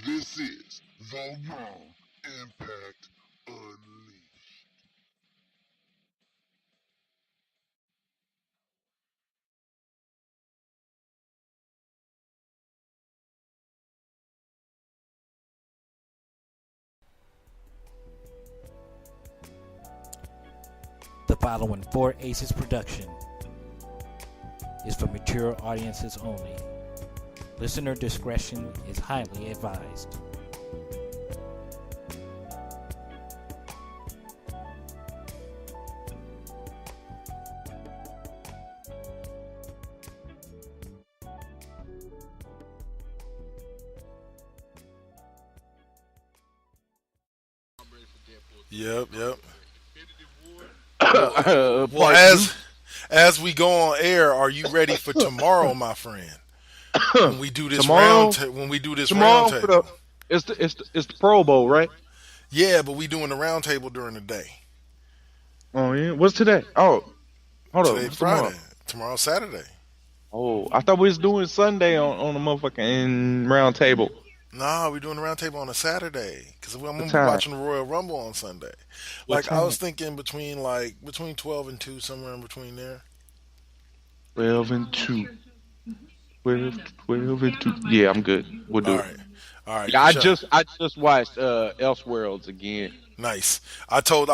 This is the Raw Impact Unleashed. The following Four Aces production is for mature audiences only. Listener discretion is highly advised. Yep. Well, Part as we go on air, are you ready for tomorrow, my friend? When we do this Tomorrow? when we do this tomorrow round for table. it's the Pro Bowl, right? Yeah, but we doing the round table during the day. Oh yeah. What's today? Oh, hold on. Today What's tomorrow? Friday. Tomorrow Saturday. Oh, I thought we was doing Sunday on the motherfucking round table. Nah, we're doing the round table on a Saturday because I'm gonna be time? watching the Royal Rumble on Sunday. What I was time? thinking between 12 and 2, somewhere in between there. 12 and 2. 12 and 2. Yeah, I'm good. We'll do All it. right. All right. Yeah, for sure. I just watched Elseworlds again. Nice. I told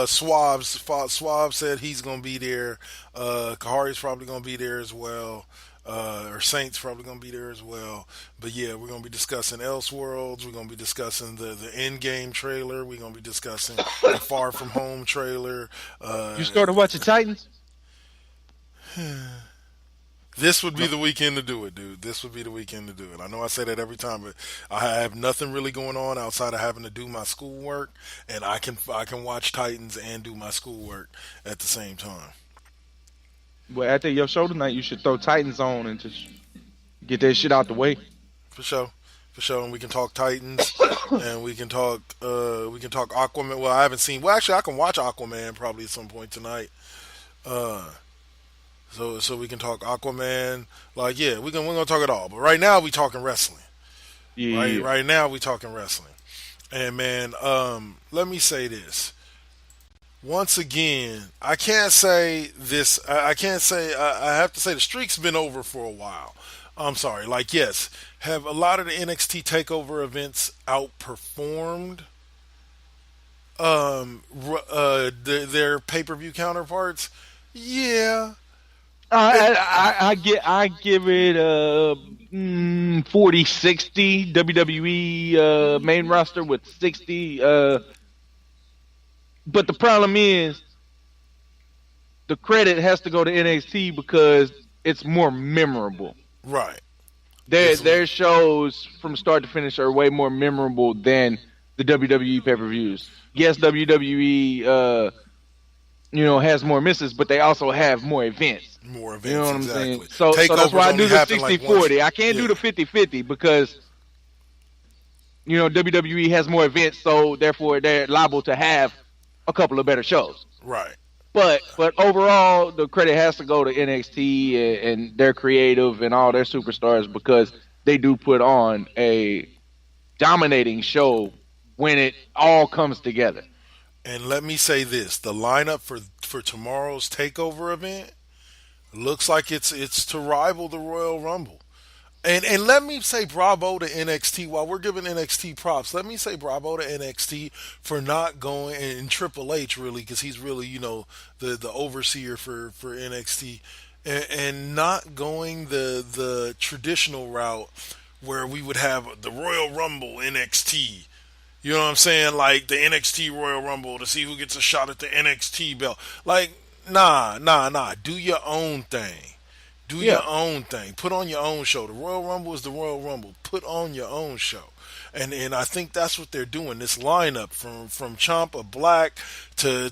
Suave said he's gonna be there. Kahari's probably gonna be there as well. Or Saint's probably gonna be there as well. But yeah, we're gonna be discussing Elseworlds. We're gonna be discussing the end game trailer. We're gonna be discussing the Far From Home trailer. You started watching Titans? This would be the weekend to do it, dude. This would be the weekend to do it. I know I say that every time, but I have nothing really going on outside of having to do my schoolwork, and I can watch Titans and do my schoolwork at the same time. Well, after your show tonight, you should throw Titans on and just get that shit out the way. For sure. And we can talk Titans, and we can talk Aquaman. Well, I haven't seen. Well, actually, I can watch Aquaman probably at some point tonight. So we can talk Aquaman. We're gonna talk it all. But right now we talking wrestling. Yeah. Right now we talking wrestling. And man, let me say this. Once again, I can't say this. I can't say. I have to say the streak's been over for a while. I'm sorry. Yes, have a lot of the NXT Takeover events outperformed their pay-per-view counterparts? Yeah. I give it 40-60 WWE main roster with 60. But the problem is the credit has to go to NXT because it's more memorable. Right. Their shows from start to finish are way more memorable than the WWE pay-per-views. Yes, WWE has more misses, but they also have more events. More events, you know what exactly. I'm saying? So that's why I do the 60-40. I can't do the 50-50 because WWE has more events, so therefore they're liable to have a couple of better shows. Right. But overall, the credit has to go to NXT and their creative and all their superstars because they do put on a dominating show when it all comes together. And let me say this: the lineup for tomorrow's Takeover event looks like it's to rival the Royal Rumble. And let me say bravo to NXT. While we're giving NXT props, let me say bravo to NXT for not going, and Triple H really, because he's really the overseer for NXT, and not going the traditional route where we would have the Royal Rumble NXT. You know what I'm saying? Like the NXT Royal Rumble to see who gets a shot at the NXT belt. Nah. Do your own thing. Do your own thing. Put on your own show. The Royal Rumble is the Royal Rumble. Put on your own show. and I think that's what they're doing. This lineup from Ciampa Black to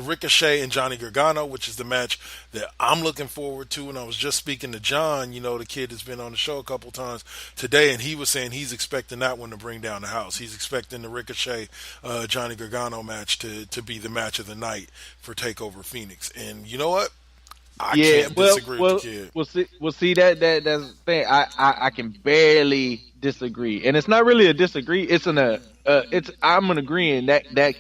Ricochet and Johnny Gargano, which is the match that I'm looking forward to. And I was just speaking to John, the kid that's been on the show a couple times today, and he was saying he's expecting that one to bring down the house. He's expecting the Ricochet Johnny Gargano match to be the match of the night for Takeover Phoenix. And you know what? I Yeah, can't disagree with the kid. we'll see that's the thing. I can barely disagree, and it's not really a disagree. It's I'm an agreeing that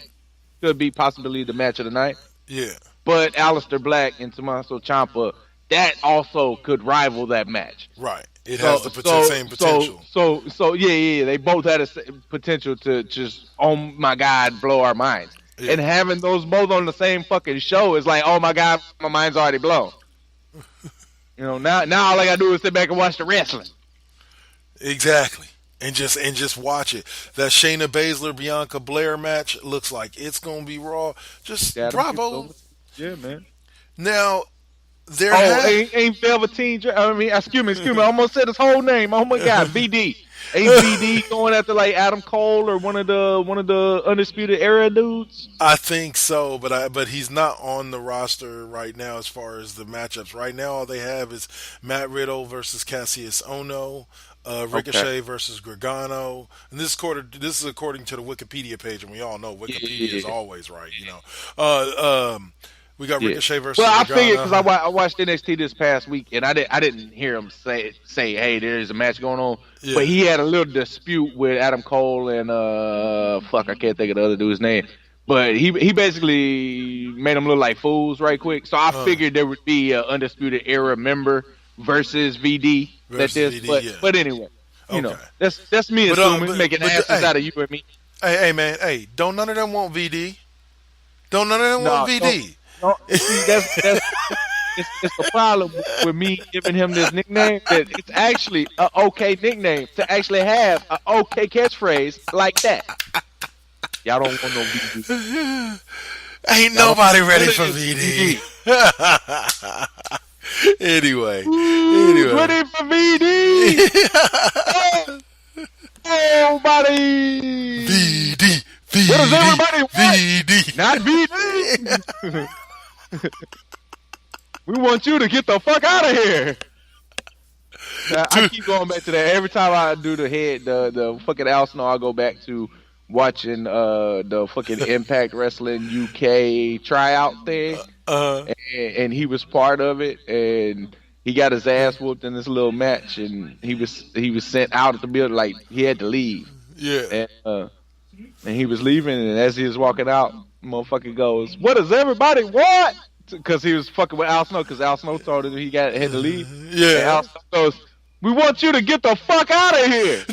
could be possibly the match of the night. Yeah, But Aleister Black and Tommaso Ciampa, that also could rival that match. right. It So has the so same potential. yeah. They both had a potential to just, oh my God, blow our minds. Yeah. And having those both on the same fucking show is like, oh my God, my mind's already blown. Now all I gotta do is sit back and watch the wrestling. Exactly. And just watch it. That Shayna Baszler Bianca Blair match looks like it's gonna be raw. Just Yeah, bravo. yeah, man. Now there Oh, ha- ain't Velveteen? Excuse me. I almost said his whole name. Oh my God, VD. Ain't VD going after like Adam Cole or one of the Undisputed Era dudes? I think so, but he's not on the roster right now as far as the matchups. Right now, all they have is Matt Riddle versus Cassius Ono, Ricochet versus Gargano, and this is according to the Wikipedia page, and we all know Wikipedia is always right. We got Ricochet versus Well, I Gargano. figured because I watched NXT this past week and I didn't hear him say hey, there's a match going on. Yeah. But he had a little dispute with Adam Cole and I can't think of the other dude's name. But he basically made them look like fools right quick. So I figured there would be an Undisputed Era member versus VD. But anyway, Okay. that's me But, assuming making asses hey. out of you and me. Hey, man, hey, don't none of them want VD. Don't none of them want VD. No, see, that's it's the problem with me giving him this nickname, that it's actually an okay nickname to actually have an okay catchphrase like that. Y'all don't want no VD. Ain't nobody ready for VD. Anyway. Ready for VD? Nobody. VD. What does everybody want? VD. Not VD. We want you to get the fuck out of here. Now, I keep going back to that. Every time I do the fucking Al Snow, I go back to watching the fucking Impact Wrestling UK tryout thing. And he was part of it, and he got his ass whooped in this little match, and he was sent out of the building, like he had to leave. Yeah. And he was leaving, and as he was walking out, motherfucker goes, "What does everybody want?" Because he was fucking with Al Snow, because Al Snow told him had to leave. Yeah. And Al Snow goes, "We want you to get the fuck out of here."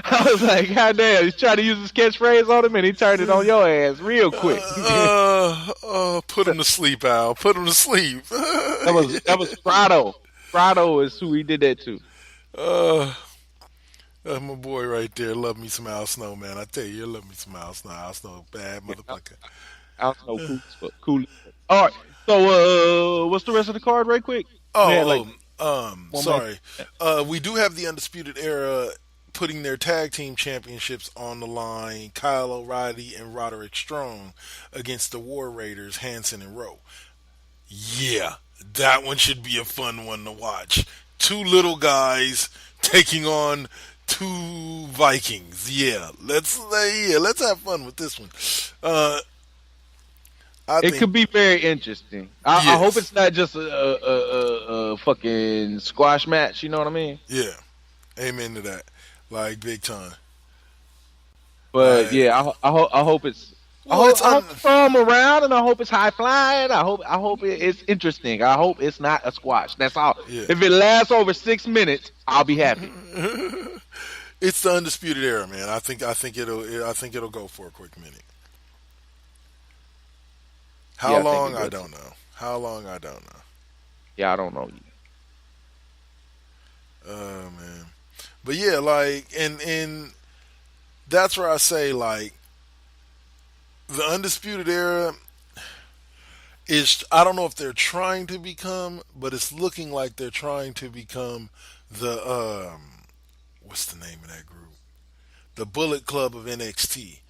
I was like, God damn, he's trying to use his catchphrase on him, and he turned it on your ass real quick. Put him to sleep, Al. Put him to sleep. That was Prado. Prado is who he did that to. That's my boy right there. Love me some Al Snow, man. I tell you love me some Al Snow. Al Snow, bad motherfucker. Al Snow, cool as fuck. Cool. All right. So, what's the rest of the card, right quick? Sorry. We do have the Undisputed Era putting their tag team championships on the line. Kyle O'Reilly and Roderick Strong against the War Raiders, Hanson and Rowe. Yeah, that one should be a fun one to watch. Two little guys taking on two Vikings. Yeah, let's have fun with this one. It could be very interesting. I hope it's not just a fucking squash match. You know what I mean? Yeah, amen to that. Like big time. But yeah, I hope it's. I hope it's from around, and I hope it's high flying. I hope it's interesting. I hope it's not a squash. That's all. Yeah. If it lasts over 6 minutes, I'll be happy. It's the Undisputed Era, man. I think it'll go for a quick minute. How long? I don't know. How long? I don't know. Yeah, I don't know. Oh man, but yeah, like, and that's where I say, like, the Undisputed Era. is, I don't know if they're trying to become, but it's looking like they're trying to become the what's the name of that group? The Bullet Club of NXT.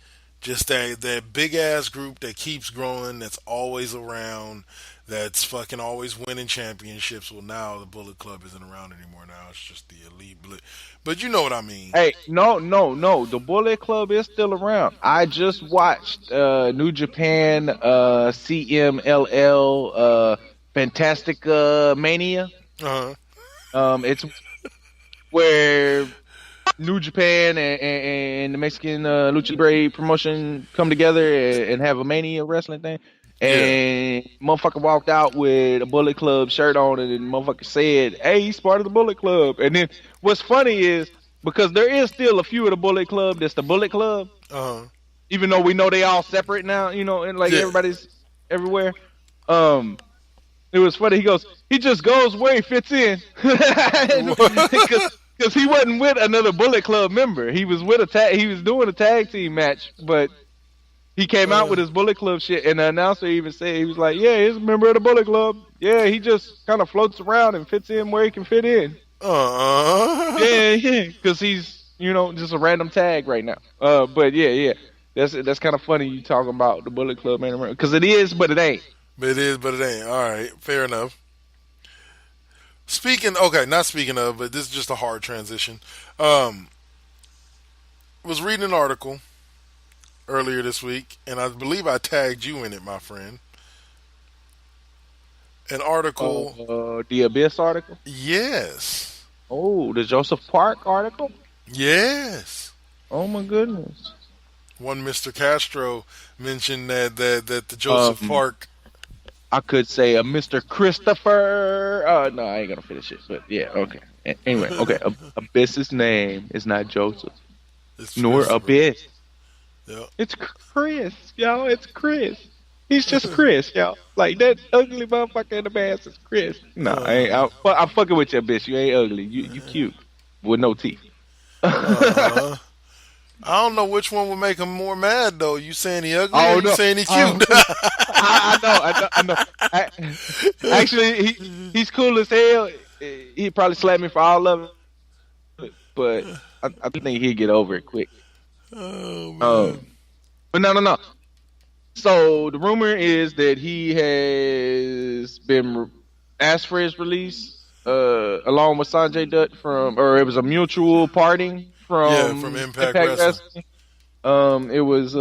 Just that big ass group that keeps growing, that's always around, that's fucking always winning championships. Well, now the Bullet Club isn't around anymore. Now it's just the Elite Blitz. But you know what I mean. Hey, no. The Bullet Club is still around. I just watched New Japan CMLL Fantastic Mania. Uh huh. It's where New Japan and the Mexican Lucha Libre promotion come together and have a Mania wrestling thing. Yeah. And motherfucker walked out with a Bullet Club shirt on, and motherfucker said, "Hey, he's part of the Bullet Club." And then what's funny is because there is still a few of the Bullet Club that's the Bullet Club, Uh huh. even though we know they all separate now, and like Yeah. everybody's everywhere. It was funny. He goes, he just goes where he fits in, because he wasn't with another Bullet Club member. He was with he was doing a tag team match, but he came out with his Bullet Club shit, and the announcer even said, he was like, "Yeah, he's a member of the Bullet Club. Yeah, he just kind of floats around and fits in where he can fit in." Yeah, because he's just a random tag right now. But yeah, that's kind of funny you talking about the Bullet Club, man, because it is, but it ain't. But it is, but it ain't. All right, fair enough. Not speaking of, but this is just a hard transition. Was reading an article earlier this week, and I believe I tagged you in it, my friend. An article. The Abyss article. Yes. Oh, the Joseph Park article. Yes. Oh my goodness. One Mr. Castro mentioned that the Joseph Park. I could say a Mr. Christopher. No, I ain't gonna finish it, but yeah, okay. Anyway, okay. Abyss's name is not Joseph, nor Abyss. Yep. It's Chris, y'all. It's Chris. He's just Chris, y'all. Like that ugly motherfucker in the mask is Chris. No, I'm fucking with you, Abyss. You ain't ugly. You cute with no teeth. I don't know which one would make him more mad though. You saying he ugly? Oh, or you saying he cute? I know. Actually, he's cool as hell. He'd probably slap me for all of it, but I think he'd get over it quick. Oh man. But no. So the rumor is that he has been asked for his release, along with Sanjay Dutt or it was a mutual parting from Impact Wrestling. It was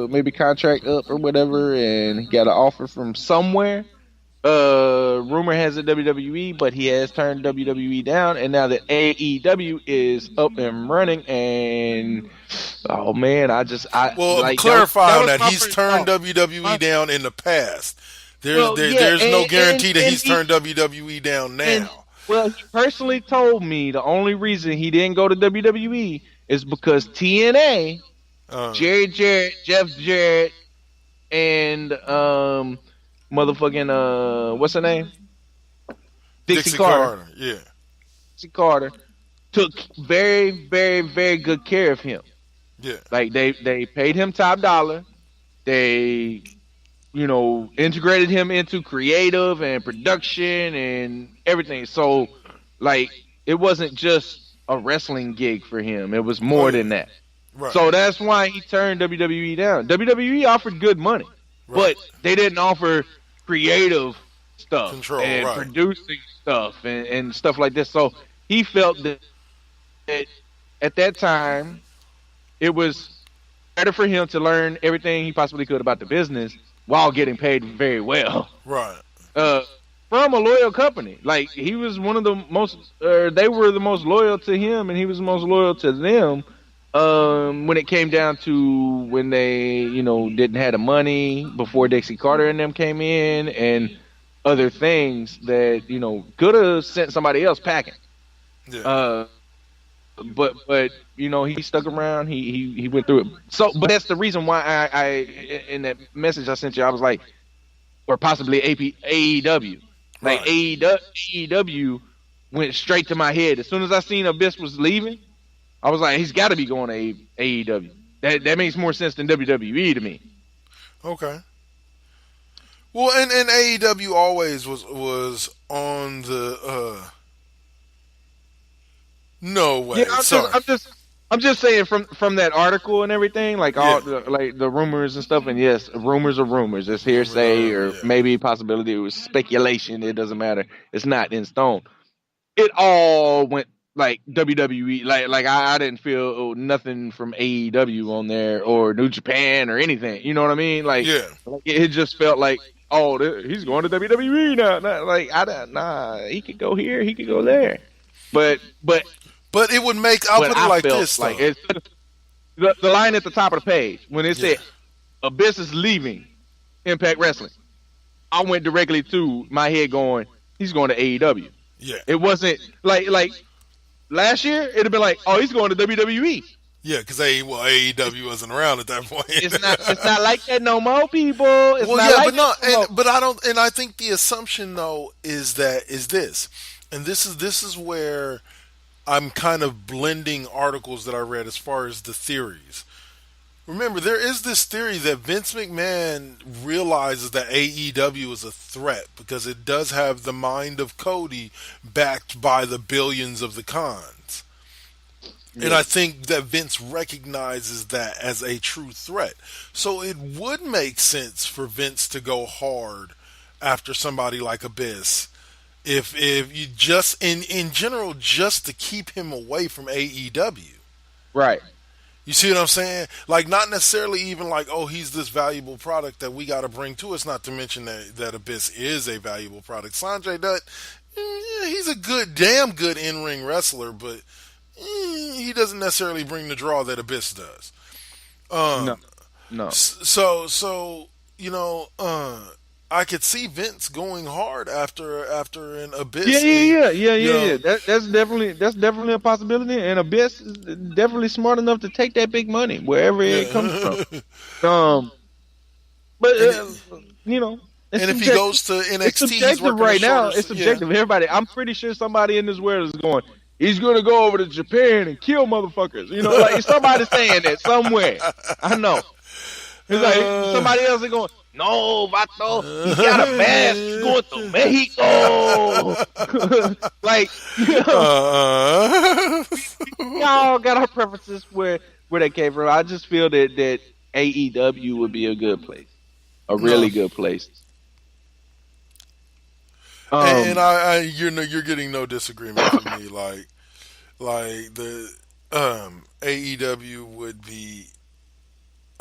maybe contract up or whatever, and he got an offer from somewhere. Rumor has it WWE, but he has turned WWE down, and now that AEW is up and running, and oh man, clarify that he's turned WWE down in the past. There's no guarantee that he's turned WWE down now. He personally told me the only reason he didn't go to WWE is because TNA, Jerry Jarrett, Jeff Jarrett, and motherfucking what's her name? Dixie Carter. Yeah. Dixie Carter took very, very, very good care of him. Yeah. Like they paid him top dollar. They integrated him into creative and production and everything. So like it wasn't just a wrestling gig for him. It was more than that. Right. So that's why he turned WWE down. WWE offered good money, but they didn't offer creative stuff and producing stuff and stuff like this. So he felt that at that time it was better for him to learn everything he possibly could about the business while getting paid very well. Right. From a loyal company. Like he was one of the most, they were the most loyal to him, and he was the most loyal to them. When it came down to when they, didn't have the money before Dixie Carter and them came in, and other things that could have sent somebody else packing. Yeah. But he stuck around. He went through it. So, but that's the reason why I in that message I sent you, I was like, or possibly AEW. Like AEW went straight to my head as soon as I seen Abyss was leaving. I was like, he's got to be going to AEW. That makes more sense than WWE to me. Okay. Well, and AEW always was on the no Yeah, way. Sorry. I'm just saying from that article and everything, like Yeah. all the like the rumors and stuff. And yes, rumors are rumors. It's Rumors hearsay are or yeah. maybe possibility. It was speculation. It doesn't matter. It's not in stone. It all went like WWE. Like I didn't feel nothing from AEW on there or New Japan or anything. You know what I mean? Yeah. Like it just felt like, oh, he's going to WWE now. Like I don't, nah, he could go here, he could go there. But But it would make I'll but put it I like felt this like though. it's the line at the top of the page when it Yeah. said Abyss is leaving Impact Wrestling. I went directly to my head going, he's going to AEW. Yeah. It wasn't like last year. It'd have been like, oh, he's going to WWE. Yeah, because AEW wasn't around at that point. It's not like that no more, people. It's Well, not yeah, like but no, that no more. but I don't, and I think the assumption though is this, and this is where I'm kind of blending articles that I read as far as the theories. Remember, there is this theory that Vince McMahon realizes that AEW is a threat because it does have the mind of Cody backed by the billions of the Khans. And I Yeah. think that Vince recognizes that as a true threat. So it would make sense for Vince to go hard after somebody like Abyss. If you just in general just to keep him away from AEW. Right. You see what I'm saying? Like not necessarily even like, oh, he's this valuable product that we got to bring to us. Not to mention that Abyss is a valuable product. Sanjay Dutt, yeah, he's a damn good in-ring wrestler, but he doesn't necessarily bring the draw that Abyss does. No. Um, No. so you know, I could see Vince going hard after an Abyss. You know, Yeah. That's definitely a possibility, and Abyss is definitely smart enough to take that big money wherever it comes from. yeah. Um, but and you know, it's and if he subjective. goes to It's NXT, he's subjective working a right now. shorter. It's subjective. Everybody, I'm pretty sure somebody in this world is going. He's gonna go over to Japan and kill motherfuckers. You know, like somebody's saying that somewhere. I know. It's like somebody else is going. No, Vato, he got a mask. He's going to Mexico. Like, you know, y'all got our preferences where they came from. I just feel that AEW would be a good place, a really good place. And you're getting no disagreement from me. Like the AEW would be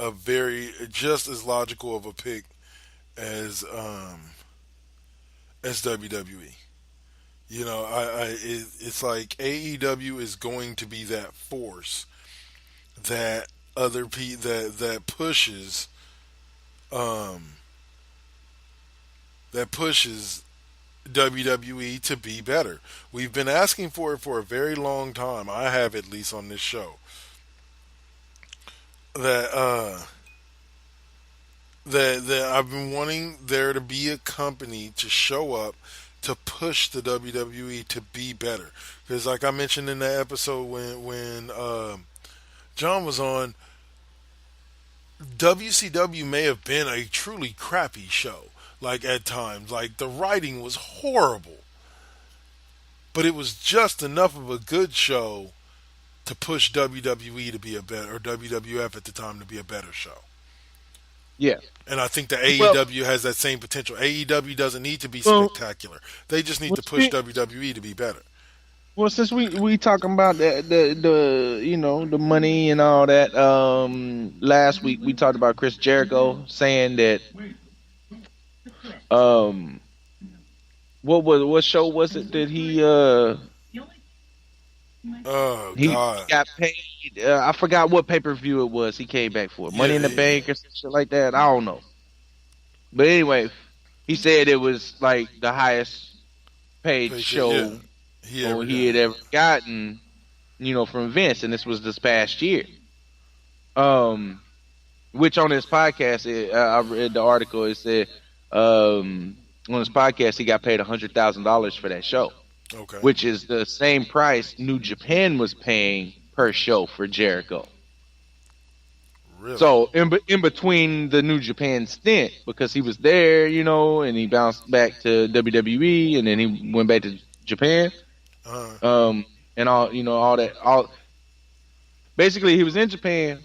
a very just as logical of a pick as WWE. You know, it's like AEW is going to be that force that that pushes that pushes WWE to be better. We've been asking for it for a very long time. I have, at least on this show. That that I've been wanting there to be a company to show up to push the WWE to be better. Because like I mentioned in the episode when John was on, WCW may have been a truly crappy show. Like at times, like the writing was horrible, but it was just enough of a good show to push WWE to be a better, or WWF at the time to be a better show. Yeah. And I think that Well, AEW has that same potential. AEW doesn't need to be spectacular. They just need to push WWE to be better. Well, since we talking about the you know the money and all that, last week we talked about Chris Jericho saying that what show was it that he Oh he God! got paid? I forgot what pay-per-view it was. He came back for Money in the Bank or some shit like that. I don't know. But anyway, he said it was like the highest paid show he had ever gotten, you know, from Vince, and this was this past year. Which on his podcast, I read the article. It said on his podcast he got paid $100,000 for that show. Okay. Which is the same price New Japan was paying per show for Jericho. Really? So in between the New Japan stint, because he was there, and he bounced back to WWE, and then he went back to Japan, Uh, and all that, all basically he was in Japan,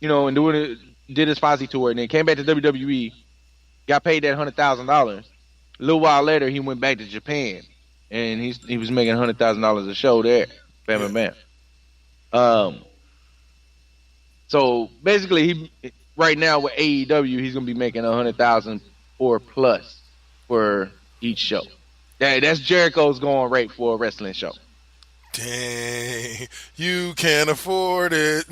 and did his Fozzy tour, and then came back to WWE, got paid that $100,000. A little while later, he went back to Japan, and he was making $100,000 a show there. Bam, yeah. bam, bam. So basically, right now with AEW, he's gonna be making 100,000 or plus for each show. That's Jericho's going rate for a wrestling show. Dang, you can't afford it.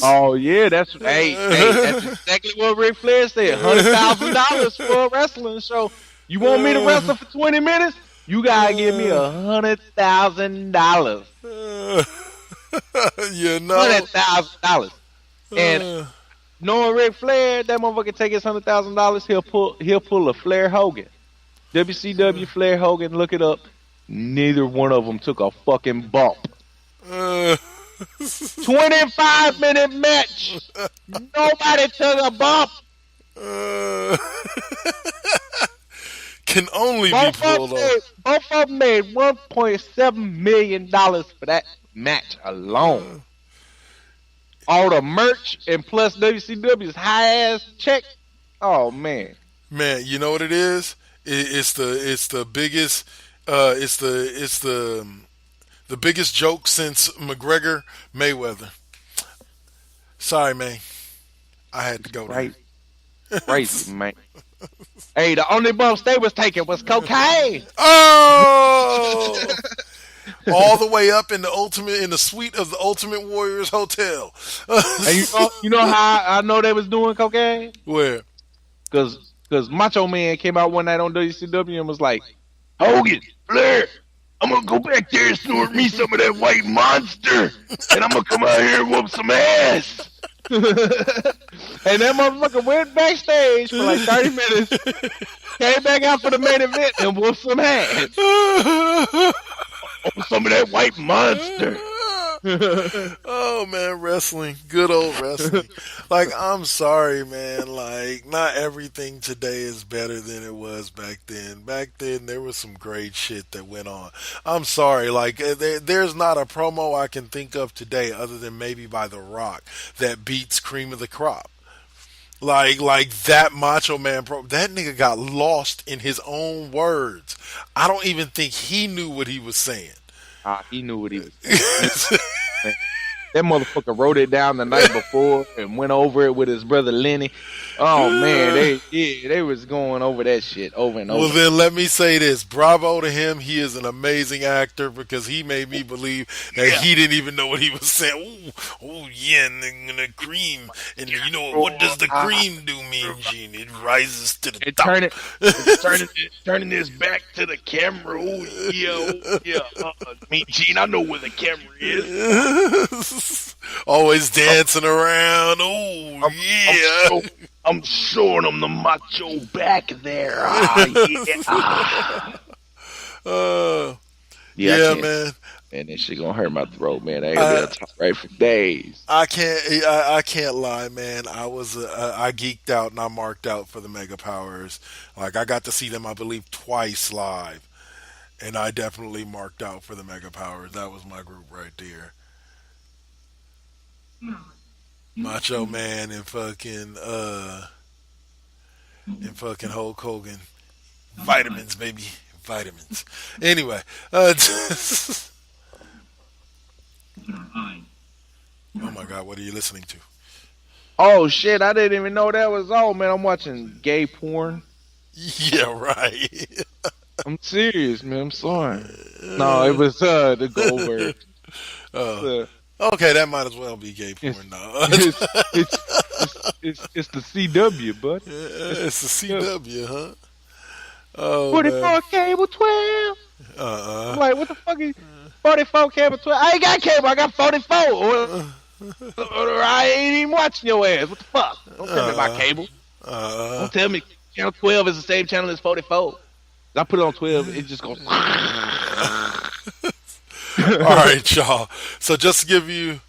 Oh yeah, that's exactly what Ric Flair said. $100,000 for a wrestling show. You want me to wrestle for 20 minutes? You gotta give me $100,000. $100,000. And knowing Ric Flair, that motherfucker take his $100,000. He'll pull a Flair Hogan. WCW Flair Hogan. Look it up. Neither one of them took a fucking bump. 25-minute match. Nobody took a bump. Can only be pulled off. Both of them made $1.7 million for that match alone. All the merch and plus WCW's high ass check. Oh man, you know what it is? It's the biggest. It's the biggest joke since McGregor Mayweather. Sorry, man. I had to go there. Crazy, man. Hey, the only bumps they was taking was cocaine. Oh. All the way up in the suite of the Ultimate Warriors Hotel. And you know how I know they was doing cocaine? Where? Because Macho Man came out one night on WCW and was like, Hogan, Flair, I'm gonna go back there and snort me some of that white monster, and I'm gonna come out here and whoop some ass. And that motherfucker went backstage for like 30 minutes, came back out for the main event and whooped some ass. Some of that white monster. Oh man, wrestling, good old wrestling. Like, I'm sorry, man. Like, not everything today is better than it was back then. Back then, there was some great shit that went on. I'm sorry, like, there's not a promo I can think of today, other than maybe by The Rock, that beats Cream of the Crop. Like that Macho Man that nigga got lost in his own words. I don't even think he knew what he was saying. He knew what he was saying. That motherfucker wrote it down the night before and went over it with his brother Lenny. Oh man, they was going over that shit over and over. Well, then let me say this: bravo to him. He is an amazing actor because he made me believe that he didn't even know what he was saying. Oh yeah, and the cream, and you know what does the cream do, Mean Gene? It rises to the top. Turning this back to the camera. Oh yeah. Mean Gene, I know where the camera is. Always dancing around. Oh yeah. I'm showing them the macho back there. Yeah, man. Man, this shit gonna hurt my throat, man. I ain't gonna be able to talk right for days. I can't lie, man. I geeked out and I marked out for the Mega Powers. Like, I got to see them, I believe, twice live, and I definitely marked out for the Mega Powers. That was my group right there. Macho Man and fucking Hulk Hogan. Vitamins, baby. Vitamins. Anyway, oh my God, what are you listening to? Oh shit, I didn't even know that was on, man. I'm watching gay porn. Yeah, right. I'm serious, man. I'm sorry. No, it was the Goldberg. Okay, that might as well be gay porn now. It's the CW, bud. It's the CW, huh? Oh, 44 cable 12. I'm like, what the fuck is 44 cable 12? I ain't got cable, I got 44. Or I ain't even watching your ass. What the fuck? Don't tell me about cable. Don't tell me channel 12 is the same channel as 44. I put it on 12, it just goes. All right, y'all. So just to give you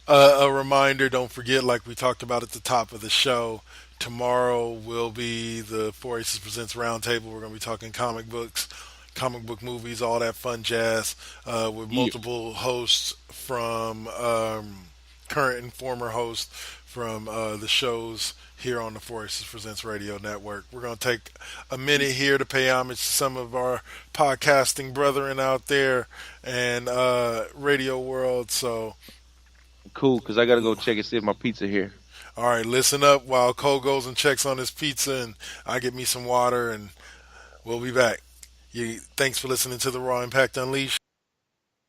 A reminder, don't forget, like we talked about at the top of the show, tomorrow will be the Four Aces Presents Roundtable. We're going to be talking comic books, comic book movies, all that fun jazz, with Yeah. multiple hosts from current and former hosts from the shows here on the Four Aces Presents Radio Network. We're going to take a minute here to pay homage to some of our podcasting brethren out there and radio world. So, Cool, because I got to go check and see if my pizza here. all right, listen up while Cole goes and checks on his pizza and I get me some water, and we'll be back. Thanks for listening to the Raw Impact Unleashed.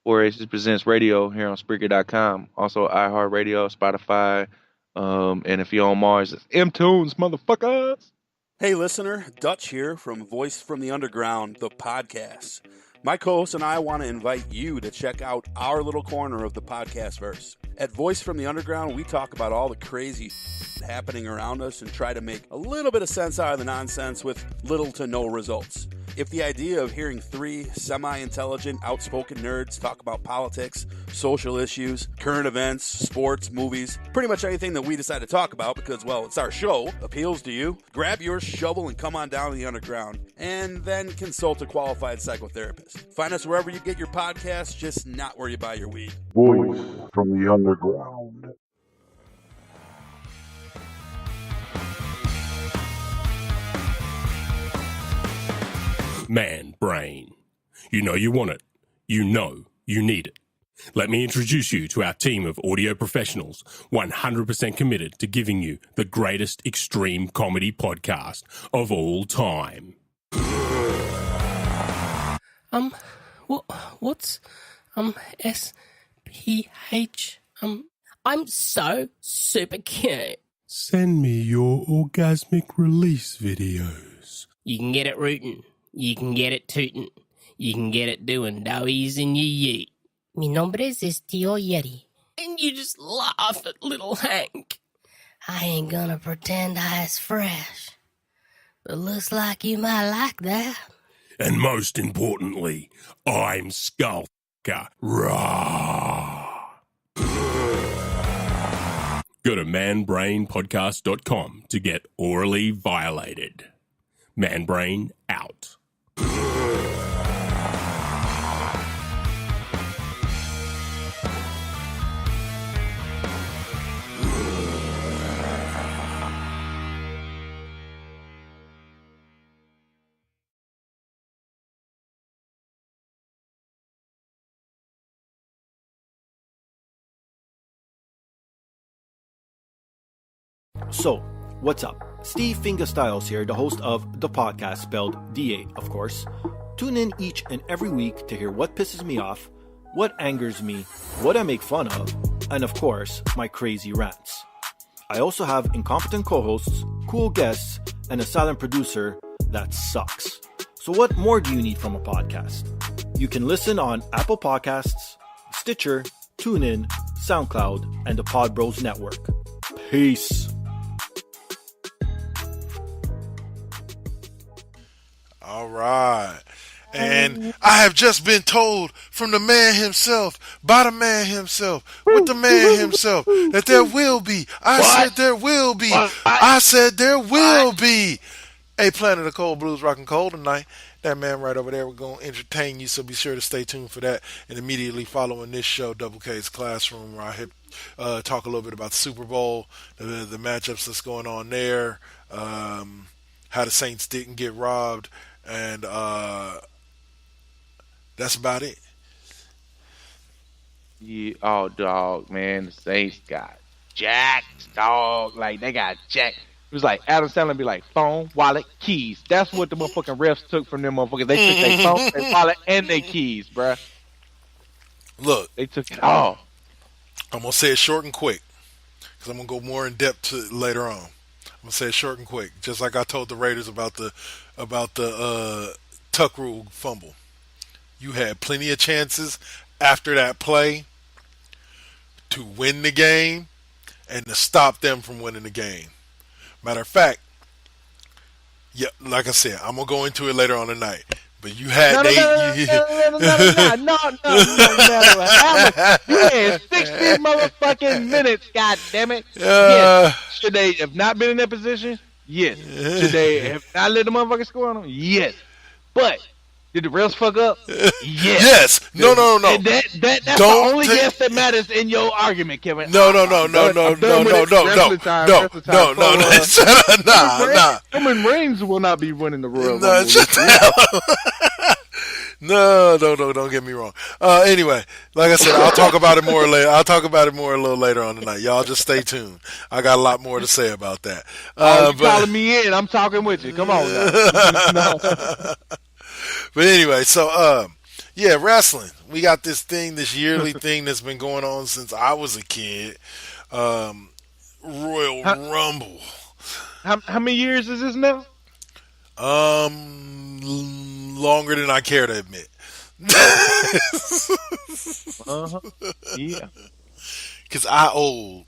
4Aces Presents Radio here on Spreaker.com. Also, iHeartRadio, Spotify, and if you're on Mars, it's M-Tunes, motherfuckers. Hey, listener, Dutch here from Voice from the Underground, the podcast. My co-host and I want to invite you to check out our little corner of the podcast verse. At Voice from the Underground, we talk about all the crazy happening around us and try to make a little bit of sense out of the nonsense with little to no results. If the idea of hearing three semi-intelligent, outspoken nerds talk about politics, social issues, current events, sports, movies, pretty much anything that we decide to talk about because, well, it's our show, appeals to you, grab your shovel and come on down to the underground, and then consult a qualified psychotherapist. Find us wherever you get your podcasts, just not where you buy your weed. Voice from the underground. Man brain. You know you want it. You know you need it. Let me introduce you to our team of audio professionals, 100% committed to giving you the greatest extreme comedy podcast of all time. What's SPH? I'm so super cute. Send me your orgasmic release videos. You can get it rootin', you can get it tootin', you can get it doing doughies in your yeet. Mi nombre es Tío Yeti. And you just laugh at little Hank. I ain't gonna pretend I's fresh, but looks like you might like that. And most importantly, I'm Skullfucker. Rah! Go to manbrainpodcast.com to get orally violated. Manbrain out. So, what's up? Steve Fingerstyles here, the host of the podcast, spelled DA, of course. Tune in each and every week to hear what pisses me off, what angers me, what I make fun of, and of course, my crazy rants. I also have incompetent co-hosts, cool guests, and a silent producer that sucks. So what more do you need from a podcast? You can listen on Apple Podcasts, Stitcher, TuneIn, SoundCloud, and the Pod Bros Network. Peace. All right. And I have just been told from the man himself, by the man himself, with the man himself, that there will be. I said there will be. I said there will be a Planet of Cold Blues Rockin' Cold tonight. That man right over there, we're going to entertain you, so be sure to stay tuned for that. And immediately following this show, Double K's Classroom, where I talk a little bit about the Super Bowl, the matchups that's going on there, how the Saints didn't get robbed, and that's about it. Yeah, oh, dog, man, the Saints got jacked, dog. Like, they got jacked. It was like Adam Sandler be like, phone, wallet, keys. That's what the motherfucking refs took from them motherfuckers. They took their phone, their wallet, and their keys, bruh. Look, They took it all. I'm going to say it short and quick, because I'm going to go more in depth to later on. I'm going to say it short and quick, just like I told the Raiders about the Tuck Rule fumble. You had plenty of chances after that play to win the game and to stop them from winning the game. Matter of fact, yeah, like I said, I'm going to go into it later on tonight. But you had No, no, no, they. no, no, no, no, no, no, no matter how much. You had 60 motherfucking minutes, god damn it. Yes. Should they have not been in that position? Yes. Should they have not let the motherfucker score on them? Yes. But did the refs fuck up? Yes. Yes. No. And that's the Don't only take- yes that matters in your argument, Kevin. No. Nah. Roman Reigns will not be winning the Royal No, Rumble. shut the hell up. No, don't get me wrong. Anyway, like I said, I'll talk about it more later. I'll talk about it more a little later on tonight. Y'all just stay tuned. I got a lot more to say about that. You calling me in? I'm talking with you. Come on now. But anyway, so yeah, wrestling. We got this thing, this yearly thing that's been going on since I was a kid. Royal Rumble. How many years is this now? Longer than I care to admit. Yeah. Cause I old.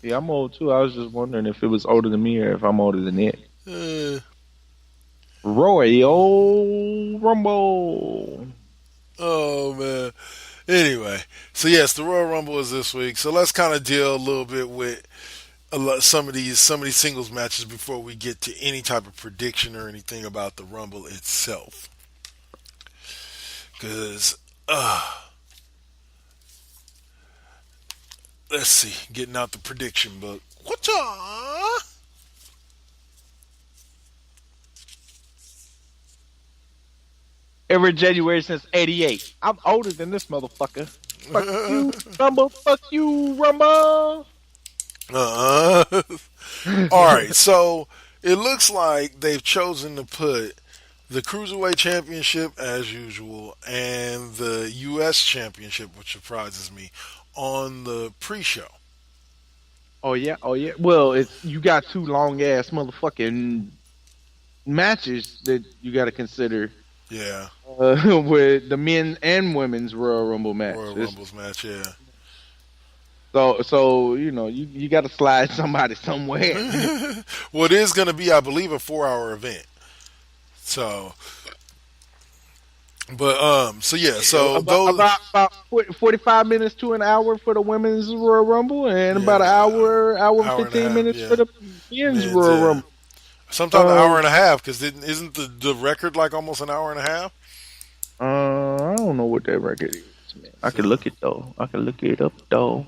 Yeah, I'm old too. I was just wondering if it was older than me or if I'm older than it. Royal Rumble. Oh man. Anyway, so yes, the Royal Rumble is this week. So let's kind of deal a little bit with some of these singles matches before we get to any type of prediction or anything about the Rumble itself. Because let's see, getting out the prediction book. What's up? Every January since '88. I'm older than this motherfucker. Fuck you, Rumble. Fuck you, Rumble. All right, so it looks like they've chosen to put the Cruiserweight Championship, as usual, and the U.S. Championship, which surprises me, on the pre-show. Oh yeah. Well, you got two long ass motherfucking matches that you got to consider. Yeah. With the men and women's Royal Rumble match. Royal Rumbles match, yeah. So you got to slide somebody somewhere. Well, it is going to be, I believe, a 4-hour event. So, but so yeah, so about 45 minutes to an hour for the women's Royal Rumble, and about an hour and 15 minutes for the men's Royal Rumble. Sometimes an hour and a half, because isn't the record like almost an hour and a half? I don't know what that record is, man. I can look it though. I can look it up though.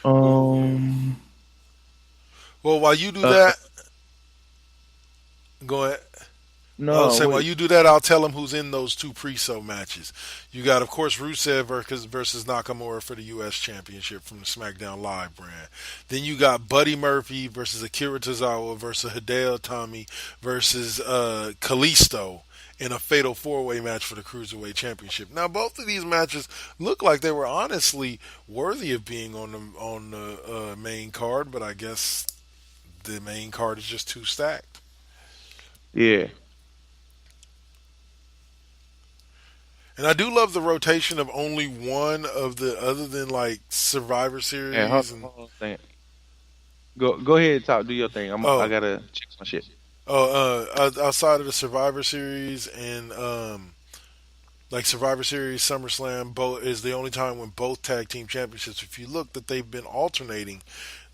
Well, while you do that, go ahead. No, while you do that, I'll tell them who's in those two pre-show matches. You got, of course, Rusev versus Nakamura for the U.S. Championship from the SmackDown Live brand. Then you got Buddy Murphy versus Akira Tozawa versus Hideo Itami versus Kalisto in a fatal 4-way match for the Cruiserweight Championship. Now, both of these matches look like they were honestly worthy of being on the main card, but I guess the main card is just too stacked. Yeah. And I do love the rotation of only one of the, other than like Survivor Series. Yeah, hold on. Go ahead and talk. Do your thing. I gotta check my shit. Outside of the Survivor Series and like Survivor Series, SummerSlam, both is the only time when both tag team championships. If you look, that they've been alternating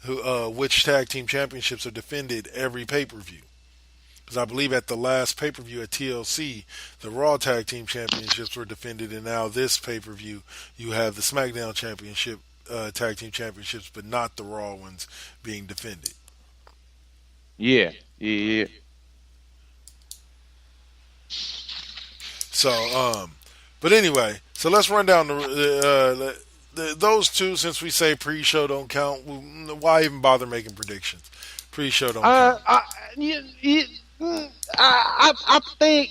which tag team championships are defended every pay-per-view. Because I believe at the last pay-per-view at TLC, the Raw Tag Team Championships were defended, and now this pay-per-view, you have the SmackDown Championship, Tag Team Championships, but not the Raw ones being defended. Yeah. So, but anyway, so let's run down those two. Since we say pre-show don't count, why even bother making predictions? Pre-show don't count. I think.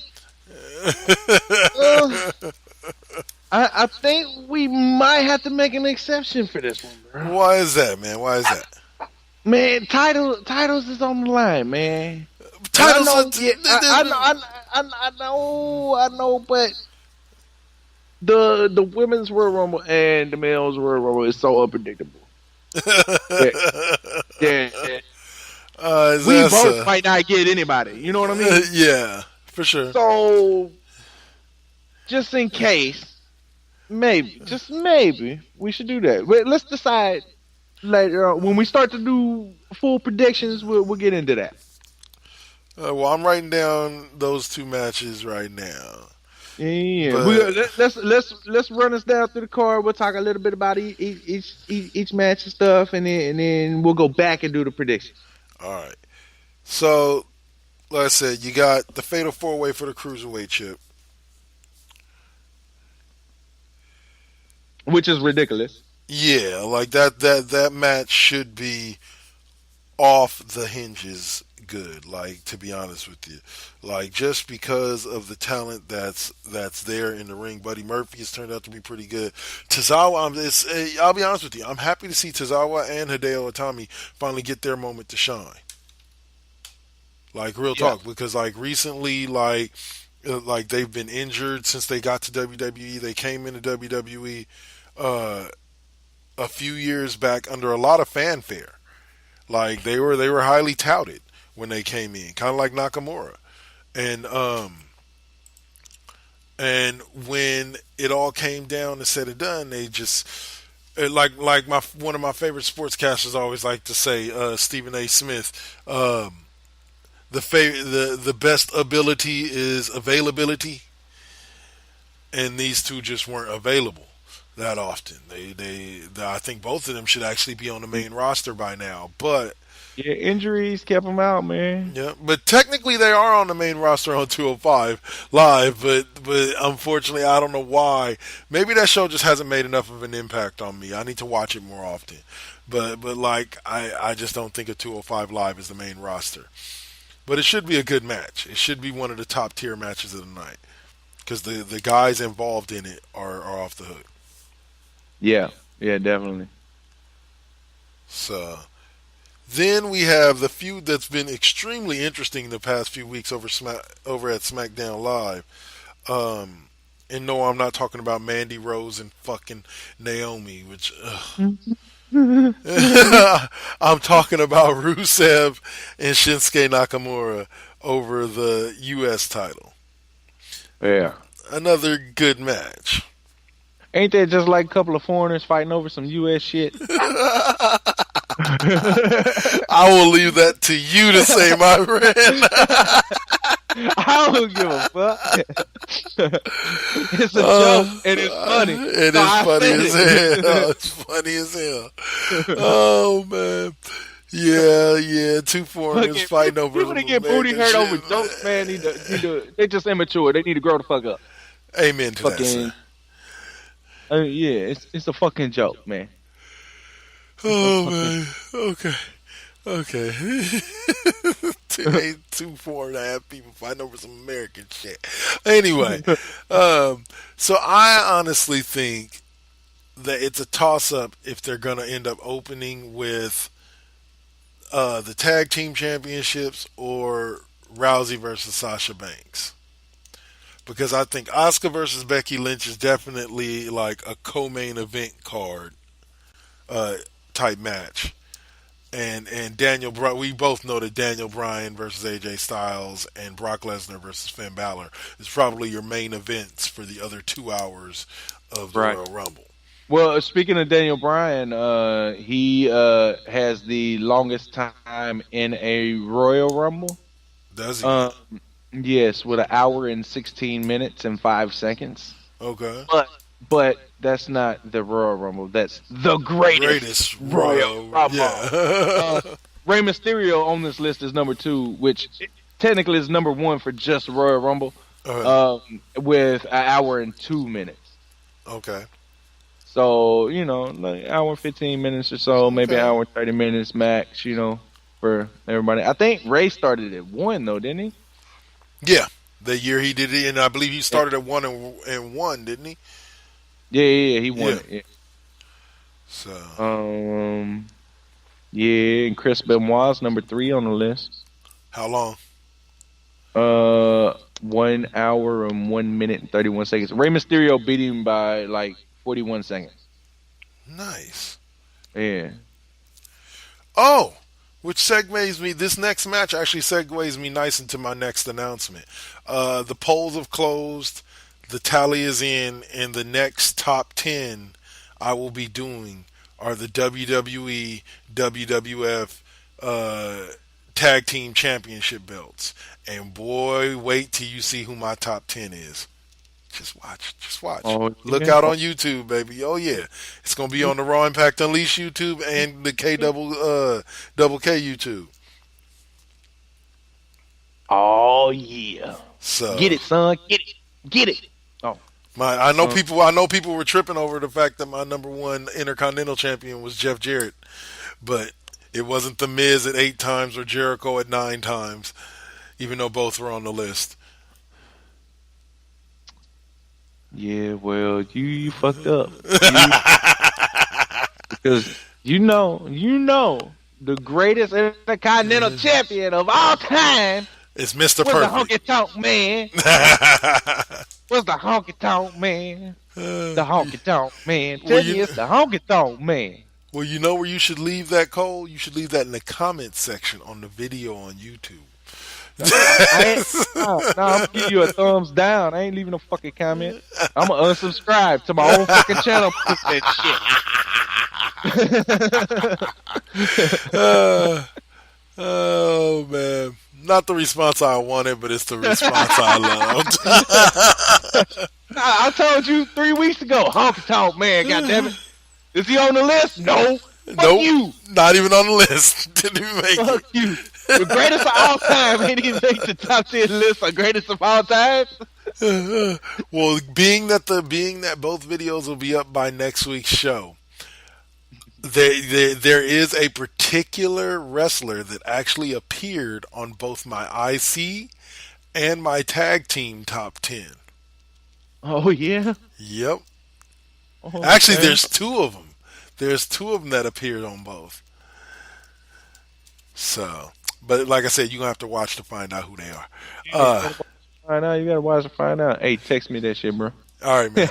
I think we might have to make an exception for this one, bro. Why is that, man? Why is that? Man, titles is on the line, man. Titles. I know, but the women's Royal Rumble and the men's Royal Rumble is so unpredictable. Yeah. We both might not get anybody. You know what I mean? Yeah. for sure. So, just in case, maybe, just maybe, we should do that. But let's decide later on. When we start to do full predictions, we'll get into that. Well, I'm writing down those two matches right now. Yeah, But let's run us down through the card. We'll talk a little bit about each match and stuff, and then we'll go back and do the predictions. all right. So, like I said, you got the Fatal 4-Way for the Cruiserweight chip. Which is ridiculous. Yeah, like that match should be off the hinges good, like, to be honest with you. Like, just because of the talent that's there in the ring. Buddy Murphy has turned out to be pretty good. Tozawa, I'll be honest with you, I'm happy to see Tozawa and Hideo Itami finally get their moment to shine. Like, real talk, because like recently, like they've been injured since they got to WWE. They came into WWE a few years back under a lot of fanfare. Like, they were highly touted when they came in, kind of like Nakamura, and when it all came down and said and done, they just like one of my favorite sportscasters always like to say, Stephen A. Smith, the best ability is availability, and these two just weren't available that often. I think both of them should actually be on the main roster by now, but yeah, injuries kept them out, man. yeah, but technically they are on the main roster on 205 Live, but unfortunately I don't know why. Maybe that show just hasn't made enough of an impact on me. I need to watch it more often. But like I just don't think of 205 Live as the main roster. But it should be a good match. It should be one of the top tier matches of the night, because the guys involved in it are off the hook. Yeah, definitely. So then we have the feud that's been extremely interesting the past few weeks over at SmackDown Live. And no, I'm not talking about Mandy Rose and fucking Naomi, which I'm talking about Rusev and Shinsuke Nakamura over the U.S. title. Yeah. Another good match. Ain't that just like a couple of foreigners fighting over some U.S. shit? I will leave that to you to say, my friend. I don't give a fuck. It's a joke and it's funny. It is funny as hell. It's funny as hell. Oh man. Yeah. Two foreigners fighting over. People that get booty hurt over jokes, man, they just immature. They need to grow the fuck up. Amen to that, sir. Yeah, it's a fucking joke, man. Oh man. Okay. Two 4.5 people fighting over some American shit. Anyway, so I honestly think that it's a toss-up if they're going to end up opening with the tag team championships or Rousey versus Sasha Banks. Because I think Asuka versus Becky Lynch is definitely like a co-main event card type match. And Daniel Bryan, we both know that Daniel Bryan versus AJ Styles and Brock Lesnar versus Finn Balor is probably your main events for the other 2 hours of the Royal Rumble. Well, speaking of Daniel Bryan, he has the longest time in a Royal Rumble. Does he? Yes, with 1 hour and 16 minutes and 5 seconds. Okay. But that's not the Royal Rumble. That's the greatest Royal Rumble. Yeah. Rey Mysterio on this list is number 2, which technically is number 1 for just Royal Rumble, with 1 hour and 2 minutes. Okay. So, like 1 hour and 15 minutes or so, maybe 1 hour and 30 minutes max, for everybody. I think Ray started at 1, though, didn't he? Yeah. The year he did it, and I believe he started at 1 and 1, didn't he? Yeah, he won it. Yeah. So. And Chris Benoit's number 3 on the list. How long? 1 hour and 1 minute and 31 seconds. Rey Mysterio beat him by like 41 seconds. Nice. Yeah. Oh, Which segues me. This next match actually segues me nice into my next announcement. The polls have closed. The tally is in, and the next top 10 I will be doing are the WWE, WWF Tag Team Championship belts. And boy, wait till you see who my top 10 is. Just watch. Just watch. Oh, Look yeah. out on YouTube, baby. Oh yeah, it's gonna be on the Raw Impact Unleashed YouTube and the double K YouTube. Oh yeah. So Get it, son. Get it. Get it. Oh. I know people. I know people were tripping over the fact that my number one Intercontinental Champion was Jeff Jarrett, but it wasn't The Miz at 8 times or Jericho at 9 times, even though both were on the list. Yeah, well, you fucked up. Because you know, the greatest Intercontinental Champion of all time It's Mr. was the Perfect. Honky Tonk Man. Was the Honky Tonk Man. The Honky Tonk Man. Tell me it's the Honky Tonk Man. Well, you know where you should leave that, Cole? You should leave that in the comments section on the video on YouTube. No, I'm gonna give you a thumbs down. I ain't leaving no fucking comment. I'm gonna unsubscribe to my own fucking channel. That shit. Oh man, not the response I wanted, but it's the response I loved. I told you 3 weeks ago, Honky Tonk Man. Goddammit, is he on the list? No. Fuck Nope, you. not even on the list. Didn't even make Fuck it. you. The greatest of all time ain't even make the top 10 list of greatest of all time. Well, being that both videos will be up by next week's show, there is a particular wrestler that actually appeared on both my IC and my tag team top 10. Oh yeah. Yep. Oh, Actually, okay. there's 2 of them. There's 2 of them that appeared on both. So, but like I said, you're going to have to watch to find out who they are. Find out. You gotta watch to find out. Hey, text me that shit, bro. All right, man.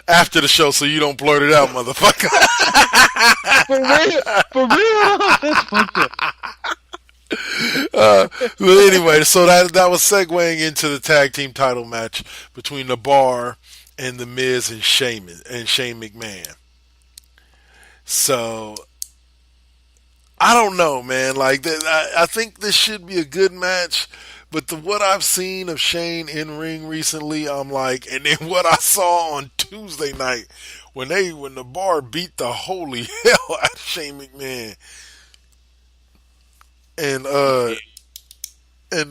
After the show, so you don't blurt it out, motherfucker. For real. That's fucked up. But anyway, so that was segueing into the tag team title match between The Bar and The Miz and Shane McMahon. So I don't know, man. Like I think this should be a good match. But what I've seen of Shane in ring recently, I'm like, and then what I saw on Tuesday night when The Bar beat the holy hell out of Shane McMahon and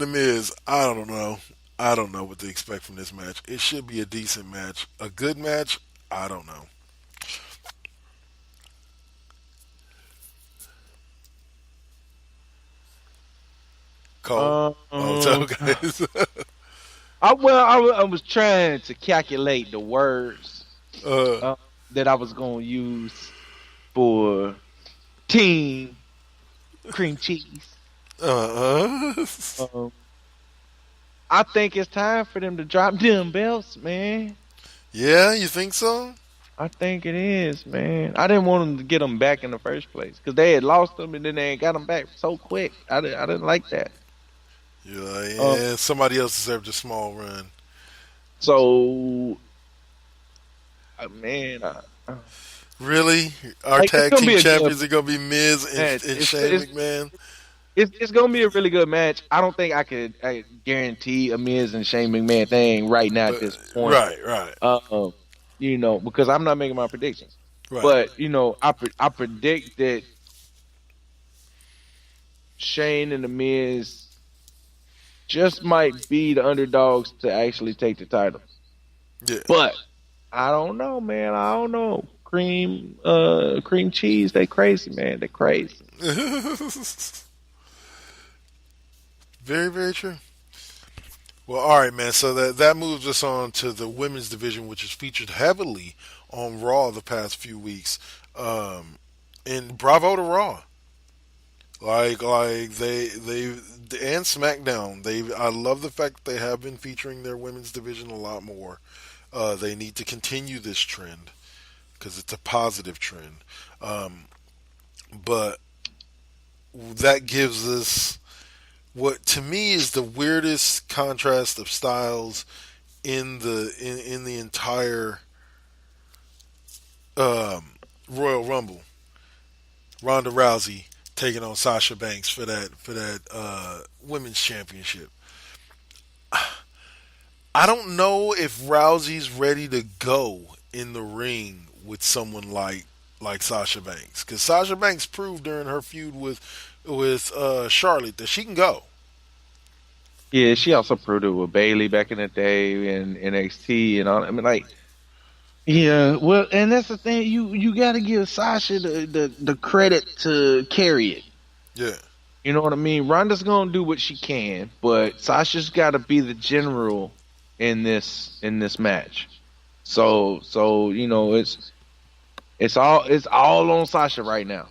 The Miz, I don't know. I don't know what to expect from this match. It should be a decent match, a good match. I don't know. Cole. It's okay. I was trying to calculate the words that I was gonna use for team cream cheese. I think it's time for them to drop them belts, man. Yeah, you think so? I think it is, man. I didn't want them to get them back in the first place because they had lost them and then they got them back so quick. I didn't like that. You're like, yeah, somebody else deserved a small run. So, man, Really? Our Like, tag it's gonna team be a champions good are going to be Miz and match. Shane McMahon? it's gonna be a really good match. I don't think I could guarantee a Miz and Shane McMahon thing right now at this point. Right. You know, because I'm not making my predictions. Right. But you know, I predict that Shane and the Miz just might be the underdogs to actually take the title. Yeah. But I don't know, man. I don't know. Cream cheese, they crazy, man. They crazy. Very, very true. Well, all right, man. So that moves us on to the women's division, which is featured heavily on Raw the past few weeks. And bravo to Raw. Like they and SmackDown. I love the fact that they have been featuring their women's division a lot more. They need to continue this trend because it's a positive trend. but that gives us what to me is the weirdest contrast of styles in the entire Royal Rumble. Ronda Rousey taking on Sasha Banks for that women's championship. I don't know if Rousey's ready to go in the ring with someone like Sasha Banks, because Sasha Banks proved during her feud with Charlotte that she can go. Yeah, she also proved it with Bailey back in the day in NXT and all. I mean, like, yeah, well, and that's the thing. You got to give Sasha the credit to carry it. Yeah, You know what I mean? Ronda's gonna do what she can, but Sasha's got to be the general in this match. So it's all on Sasha right now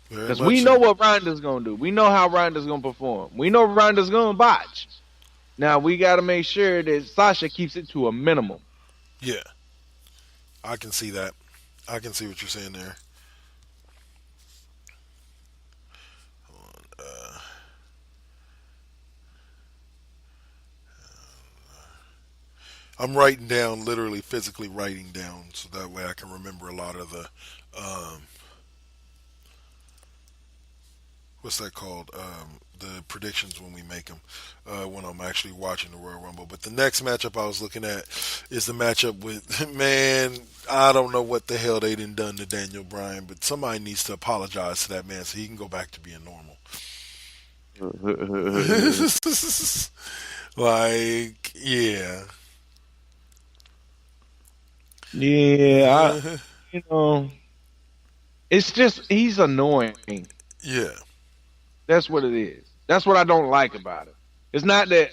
very because much we know so. what Ronda's gonna do. We know how Ronda's gonna perform. We know Ronda's gonna botch. Now we got to make sure that Sasha keeps it to a minimum. Yeah, I can see that. I can see what you're saying there. I'm writing down, literally physically writing down, so that way I can remember a lot of the, what's that called? The predictions when we make them, when I'm actually watching the Royal Rumble. But the next matchup I was looking at is the matchup with, man, I don't know what the hell they done to Daniel Bryan, but somebody needs to apologize to that man so he can go back to being normal. Like, yeah. Yeah, you know, it's just he's annoying. Yeah. That's what it is. That's what I don't like about it. It's not that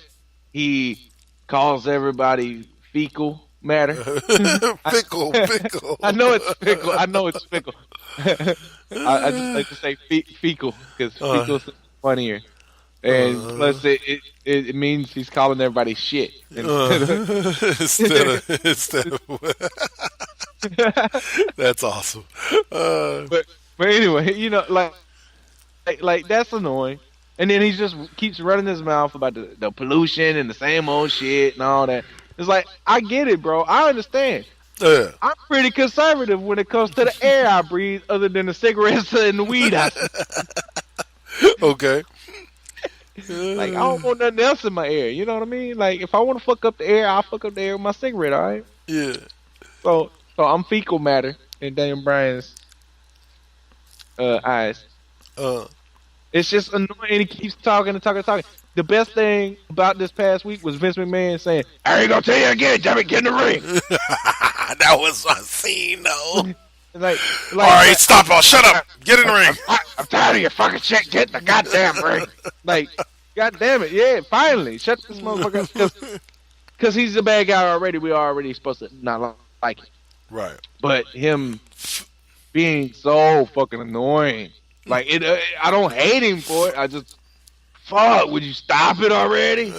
he calls everybody fecal matter. Fickle, fickle. I know it's fickle. I know it's fickle. I just like to say fecal because fecal is funnier. And plus, it means he's calling everybody shit. Instead of that's awesome. But anyway, like that's annoying. And then he just keeps running his mouth about the pollution and the same old shit and all that. It's like, I get it, bro. I understand. Yeah. I'm pretty conservative when it comes to the air I breathe, other than the cigarettes and the weed I smoke. Okay. Like, I don't want nothing else in my air. You know what I mean? Like, if I want to fuck up the air, I'll fuck up the air with my cigarette, all right? Yeah. So I'm fecal matter in Daniel Bryan's eyes. It's just annoying. He keeps talking and talking and talking. The best thing about this past week was Vince McMahon saying, "I ain't gonna tell you again, damn it, get in the ring." That was my scene, though. Like, all right, stop all. Shut up. Get in the ring. I'm tired of your fucking shit. Get in the goddamn ring. Like, goddamn it, yeah, finally, shut this motherfucker up. Because he's a bad guy already. We are already supposed to not like him. Right. But him being so fucking annoying, like I don't hate him for it. I just fuck. Would you stop it already?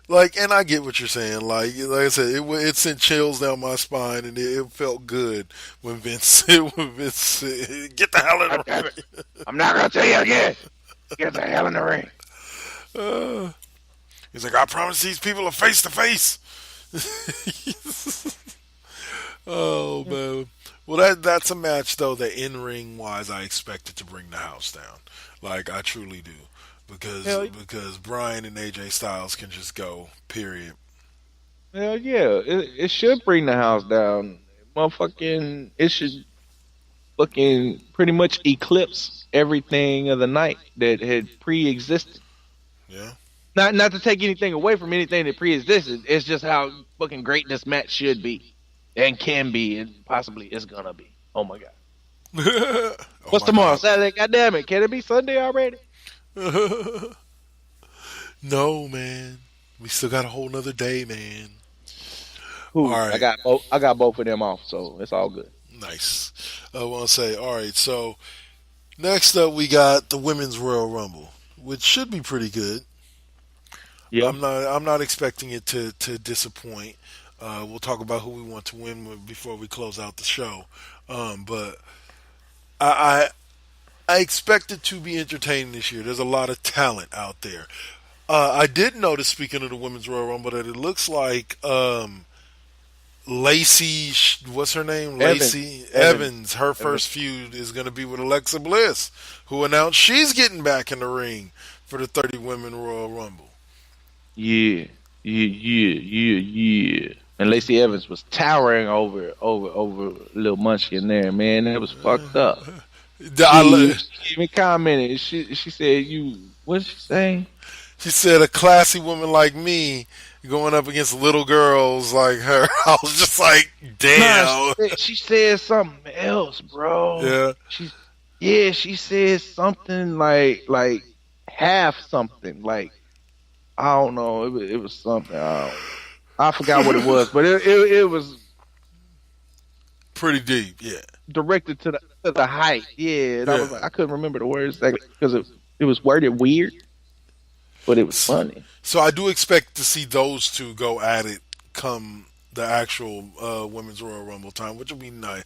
Like, and I get what you're saying. Like I said, it sent chills down my spine, and it felt good when Vince said, "Get the hell in the ring." I'm not gonna tell you again. Get the hell in the ring. He's like, "I promise these people are face to face." Oh man. Well, that's a match though that in ring wise I expected to bring the house down. Like, I truly do. Because Bryan and AJ Styles can just go, period. Hell yeah, it should bring the house down. Motherfucking, it should fucking pretty much eclipse everything of the night that had pre-existed. Yeah. Not to take anything away from anything that pre-existed. It's just how fucking great this match should be, and can be, and possibly is gonna be. Oh my god. What's tomorrow? God. Saturday? God damn it! Can it be Sunday already? No, man. We still got a whole nother day, man. All right. I got both of them off, so it's all good. Nice. I want to say, all right. So next up, we got the Women's Royal Rumble, which should be pretty good. Yeah. I'm not expecting it to disappoint. We'll talk about who we want to win before we close out the show. But I, I expect it to be entertaining this year. There's a lot of talent out there. I did notice, speaking of the Women's Royal Rumble, that it looks like Lacey, what's her name? Lacey Evans. Her first feud is going to be with Alexa Bliss, who announced she's getting back in the ring for the 30 Women Royal Rumble. Yeah. And Lacey Evans was towering over little Munchkin there, man. That was fucked up. She even commented. She said, what'd she say? She said, a classy woman like me going up against little girls like her. I was just like, damn. Nah, she said something else, bro. Yeah. She said something like half something. Like, I don't know. It was something. I forgot what it was, but it was pretty deep. Yeah. Directed to the height. Yeah. And I was like, I couldn't remember the words because it was worded weird, but it was funny. So I do expect to see those two go at it come the actual Women's Royal Rumble time, which will be nice.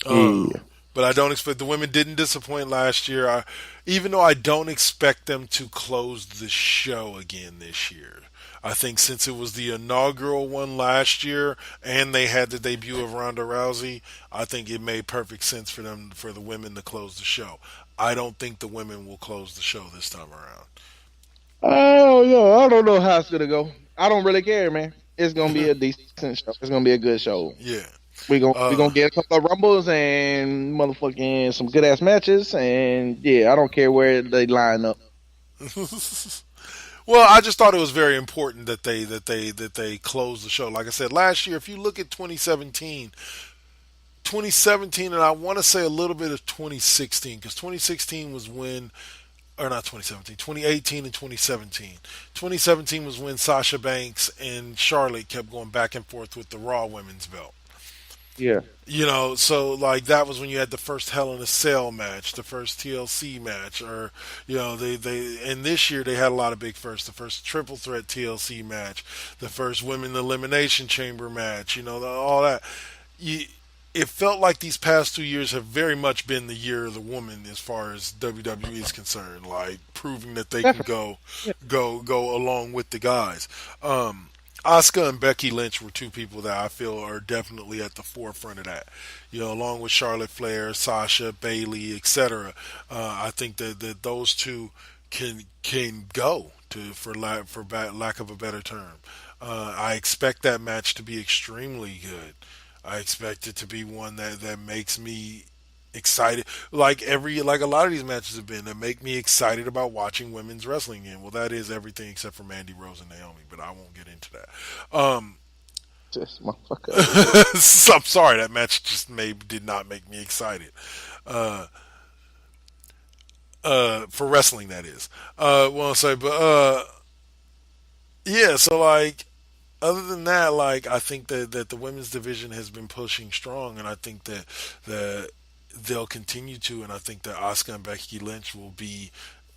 But I don't expect the women didn't disappoint last year. Even though I don't expect them to close the show again this year. I think since it was the inaugural one last year and they had the debut of Ronda Rousey, I think it made perfect sense for the women to close the show. I don't think the women will close the show this time around. I don't know how it's gonna go. I don't really care, man. It's gonna be a decent show. It's gonna be a good show. Yeah. We're gonna get a couple of rumbles and motherfucking some good ass matches, and yeah, I don't care where they line up. Well, I just thought it was very important that they close the show. Like I said, last year, if you look at 2017, and I want to say a little bit of 2016, because 2016 was when, or not 2017, 2018 and 2017. 2017 was when Sasha Banks and Charlotte kept going back and forth with the Raw Women's belt. Yeah. So like that was when you had the first Hell in a Cell match, the first TLC match, or and this year they had a lot of big firsts. The first Triple Threat TLC match, the first Women Elimination Chamber match, all that. It felt like these past 2 years have very much been the year of the woman as far as WWE is concerned, like proving that they can go along with the guys. Asuka and Becky Lynch were two people that I feel are definitely at the forefront of that. Along with Charlotte Flair, Sasha, Bayley, etc. I think that those two can go for lack of a better term. I expect that match to be extremely good. I expect it to be one that makes me excited, like a lot of these matches have been, that make me excited about watching women's wrestling again. Well, that is everything except for Mandy Rose and Naomi, but I won't get into that. This motherfucker. I'm sorry, that match just did not make me excited. For wrestling, that is. Won't say, but yeah. So like, other than that, like I think that the women's division has been pushing strong, and I think that they'll continue to, and I think that Asuka and Becky Lynch will be,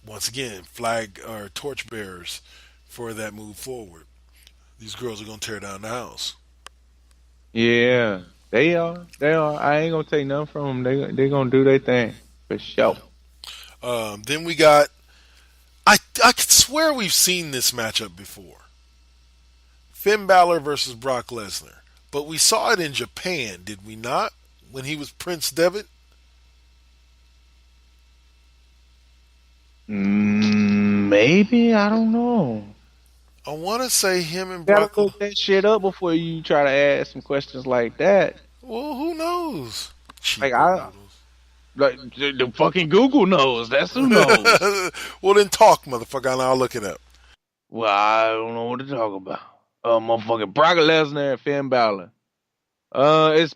once again, flag or torch bearers for that move forward. These girls are going to tear down the house. Yeah, they are. I ain't going to take nothing from them. They're going to do their thing, for sure. Then we got, I could swear we've seen this matchup before. Finn Balor versus Brock Lesnar. But we saw it in Japan, did we not? When he was Prince Devitt? Maybe, I don't know. I want to say him and Brock. Brock. Gotta look that shit up before you try to ask some questions like that. Well, who knows? The fucking Google knows. That's who knows. Well, then talk, motherfucker, and I'll look it up. Well, I don't know what to talk about. Motherfucking Brock Lesnar and Finn Balor. It's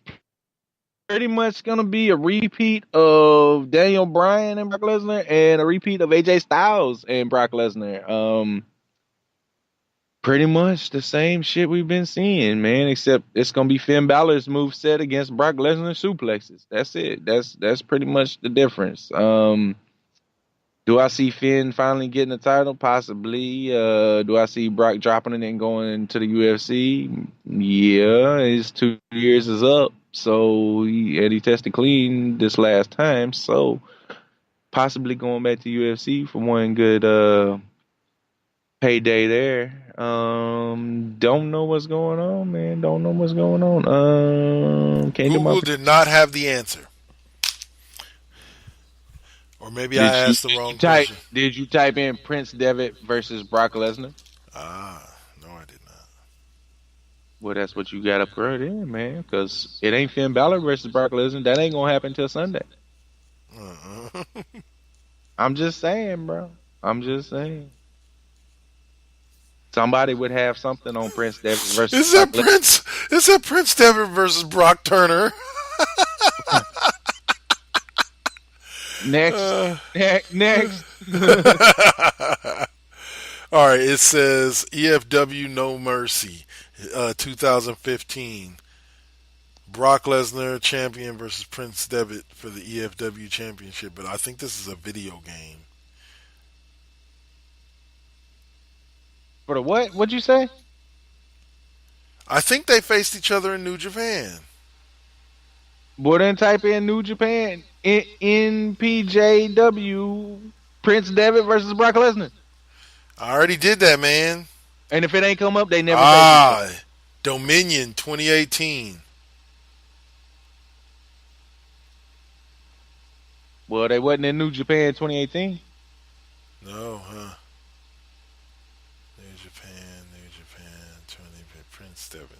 pretty much gonna be a repeat of Daniel Bryan and Brock Lesnar, and a repeat of AJ Styles and Brock Lesnar. Pretty much the same shit we've been seeing, man. Except it's gonna be Finn Balor's moveset against Brock Lesnar suplexes. That's it. That's pretty much the difference. Do I see Finn finally getting the title? Possibly. Do I see Brock dropping it and going to the UFC? Yeah, his 2 years is up. So he tested clean this last time. So possibly going back to UFC for one good payday there. Don't know what's going on, man. Don't know what's going on. Can't do my. Google did not have the answer. Or maybe I asked the wrong question. Did you type in Prince Devitt versus Brock Lesnar? No, I did not. Well, that's what you got up right there, man. Because it ain't Finn Balor versus Brock Lesnar. That ain't gonna happen until Sunday. I'm just saying, bro. I'm just saying. Somebody would have something on Prince Devitt versus Is Brock that Lesnar. Is that Prince Devitt versus Brock Turner? Next. All right, it says EFW No Mercy, 2015. Brock Lesnar champion versus Prince Devitt for the EFW championship, but I think this is a video game. For the what? What'd you say? I think they faced each other in New Japan. Well, then type in New Japan NPJW Prince Devitt versus Brock Lesnar. I already did that, man. And if it ain't come up, they never faced each other. Dominion 2018. Well, they wasn't in New Japan 2018. No, huh? New Japan, 20 Prince Devitt.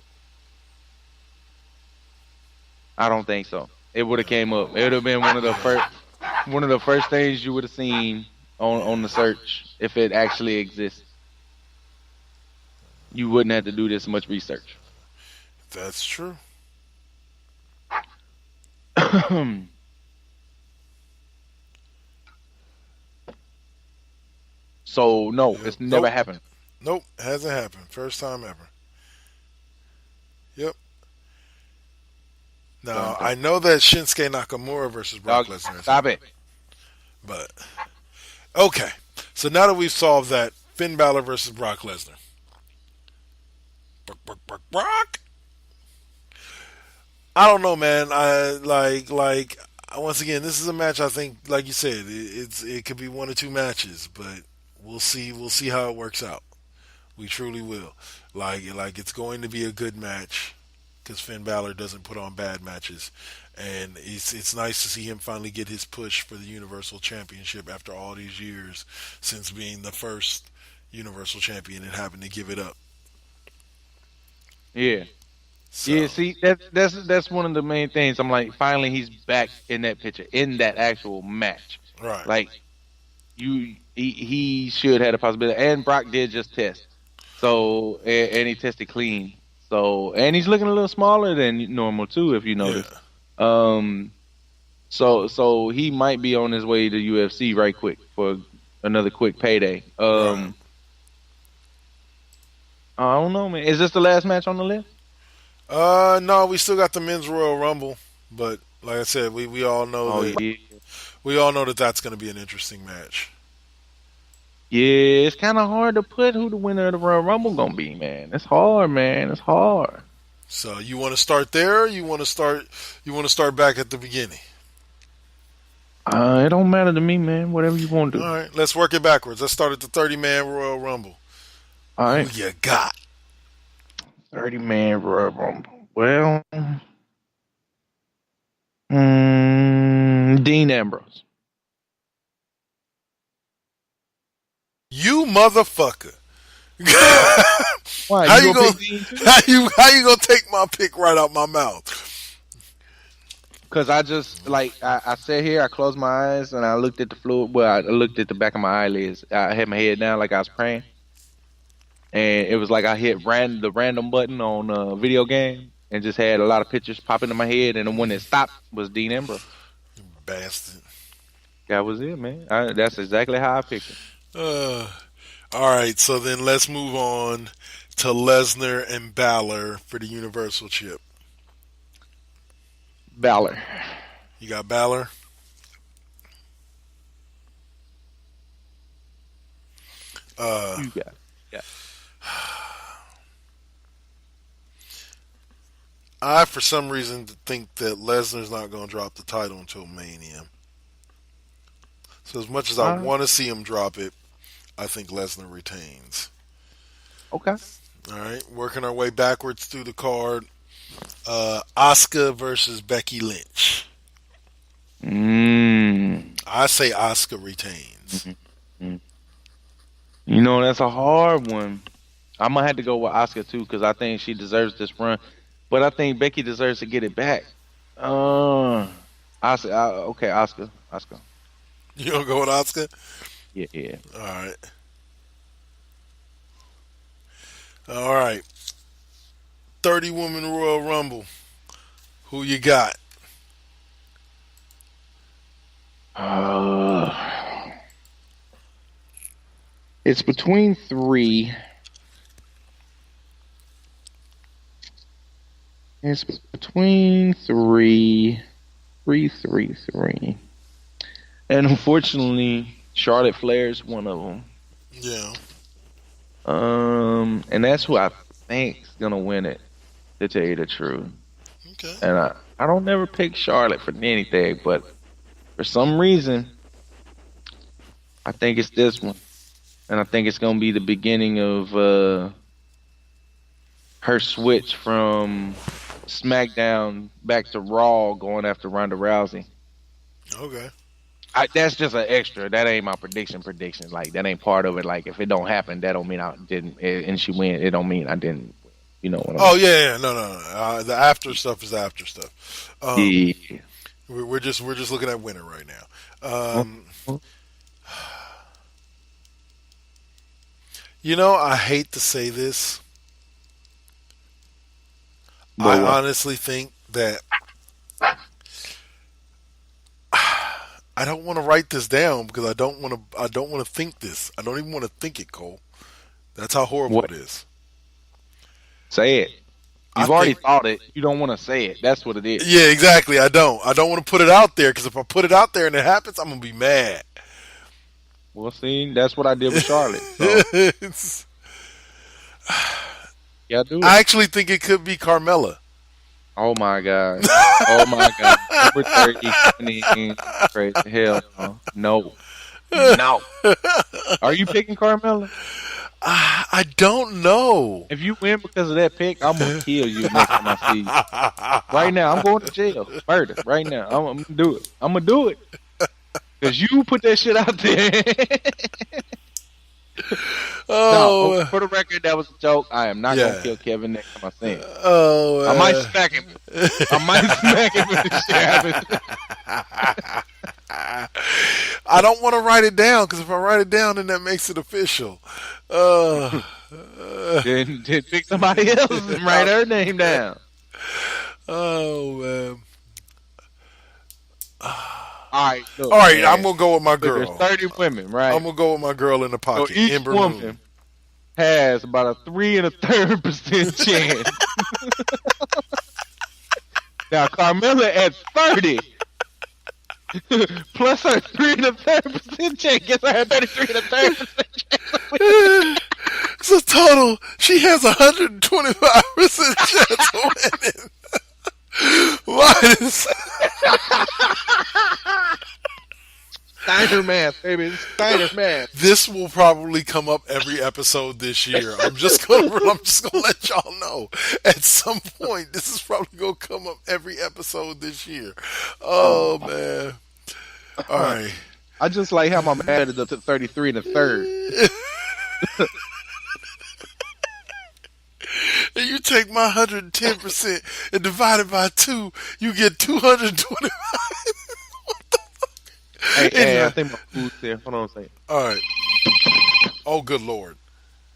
I don't think so. It would have came up. It would have been one of the first things you would have seen on the search if it actually exists. You wouldn't have to do this much research. That's true. So no, it's never happened. Nope, hasn't happened. First time ever. Yep. Now I know that Shinsuke Nakamura versus Brock Lesnar. Stop it. But okay, so now that we've solved that, Finn Balor versus Brock Lesnar. Brock. I don't know, man. I like once again, this is a match. I think, like you said, it could be one or two matches, but we'll see. We'll see how it works out. We truly will. Like it's going to be a good match because Finn Balor doesn't put on bad matches, and it's nice to see him finally get his push for the Universal Championship after all these years since being the first Universal Champion and having to give it up. Yeah. So, Yeah, see, that's one of the main things. I'm like, finally he's back in that picture, in that actual match. right. Like, he should have a possibility. And Brock did just test. So, and he tested clean. So, and he's looking a little smaller than normal too, if you notice. Yeah. So he might be on his way to UFC right quick for another quick payday. Right. I don't know, man. Is this the last match on the list? No, we still got the Men's Royal Rumble, but like I said, we all know we all know that that's going to be an interesting match. Yeah, it's kind of hard to put who the winner of the Royal Rumble gonna be, man. It's hard, man. It's hard. So you want to start there? Or you want to start back at the beginning? It don't matter to me, man. Whatever you want to do. All right, let's work it backwards. Let's start at the 30-man Royal Rumble. All right. Who you got? 30-man Royal Rumble. Well, Dean Ambrose. You motherfucker. Why? How you gonna take my pick right out my mouth? Because I just, I sat here, I closed my eyes, and I looked at the floor. Well, I looked at the back of my eyelids. I had my head down like I was praying. And it was like I hit the random button on a video game and just had a lot of pictures pop into my head. And the one that stopped was Dean Ambrose. You bastard. That was it, man. That's exactly how I picked it. All right, so then let's move on to Lesnar and Balor for the Universal Chip. Balor. You got Balor? Uh, You got. Yeah. I, for some reason, think that Lesnar's not going to drop the title until Mania. So as much as I want to see him drop it, I think Lesnar retains. Okay. All right, working our way backwards through the card. Asuka versus Becky Lynch. I say Asuka retains. You know, that's a hard one. I'm gonna have to go with Asuka too because I think she deserves this run, but I think Becky deserves to get it back. Okay, Asuka. You gonna go with Asuka? Yeah. All right. All right. 30-woman Royal Rumble. Who you got? It's between three. It's between three. And unfortunately, Charlotte Flair's one of them. Yeah. And that's who I think's gonna win it, to tell you the truth. Okay. And I don't never pick Charlotte for anything, but for some reason, I think it's this one. And I think it's gonna be the beginning of her switch from SmackDown back to Raw, going after Ronda Rousey. Okay. That's just an extra. That ain't my prediction. Like, that ain't part of it. Like, if it don't happen, that don't mean I didn't. And she win, it don't mean I didn't. You know what I mean? Yeah. No. The after stuff is after stuff. Yeah. We're just looking at winner right now. You know, I hate to say this. I honestly think that I don't want to write this down because I don't want to think this. I don't even want to think it, Cole. That's how horrible it is. Say it. You've already thought it. You don't want to say it. That's what it is. Yeah, exactly. I don't want to put it out there because if I put it out there and it happens, I'm gonna be mad. Well, see, that's what I did with Charlotte. So. Yeah, do it. I actually think it could be Carmella. Oh my god! Number 30, crazy. Hell no. Are you picking Carmella? I don't know. If you win because of that pick, I'm gonna kill you next time I see you. Right now, I'm going to jail. Murder. Right now, I'm gonna do it. I'm gonna do it because you put that shit out there. No, for the record, that was a joke. I am not gonna kill Kevin next time I see him. I might smack him. If this shit happens. I don't want to write it down because if I write it down, then that makes it official. Then pick somebody else and write her name down. Oh man. All right, man. I'm gonna go with my girl. There's 30 women, right? I'm gonna go with my girl in the pocket. So each Ember woman Moon has about a 3 1/3% chance. Now Carmella at 30, plus her 3 1/3% chance, gets her 33 1/3% chance. So total, she has 125% chance of winning. Why is Steiner math, baby. Steiner math. This will probably come up every episode this year. I'm just gonna let y'all know. At some point, this is probably gonna come up every episode this year. Oh man! All right. I just like how my man added up to 33 1/3. And you take my 110% and divide it by 2, you get 225. Hey, I think my food's there. Hold on a second. All right. Oh, good Lord.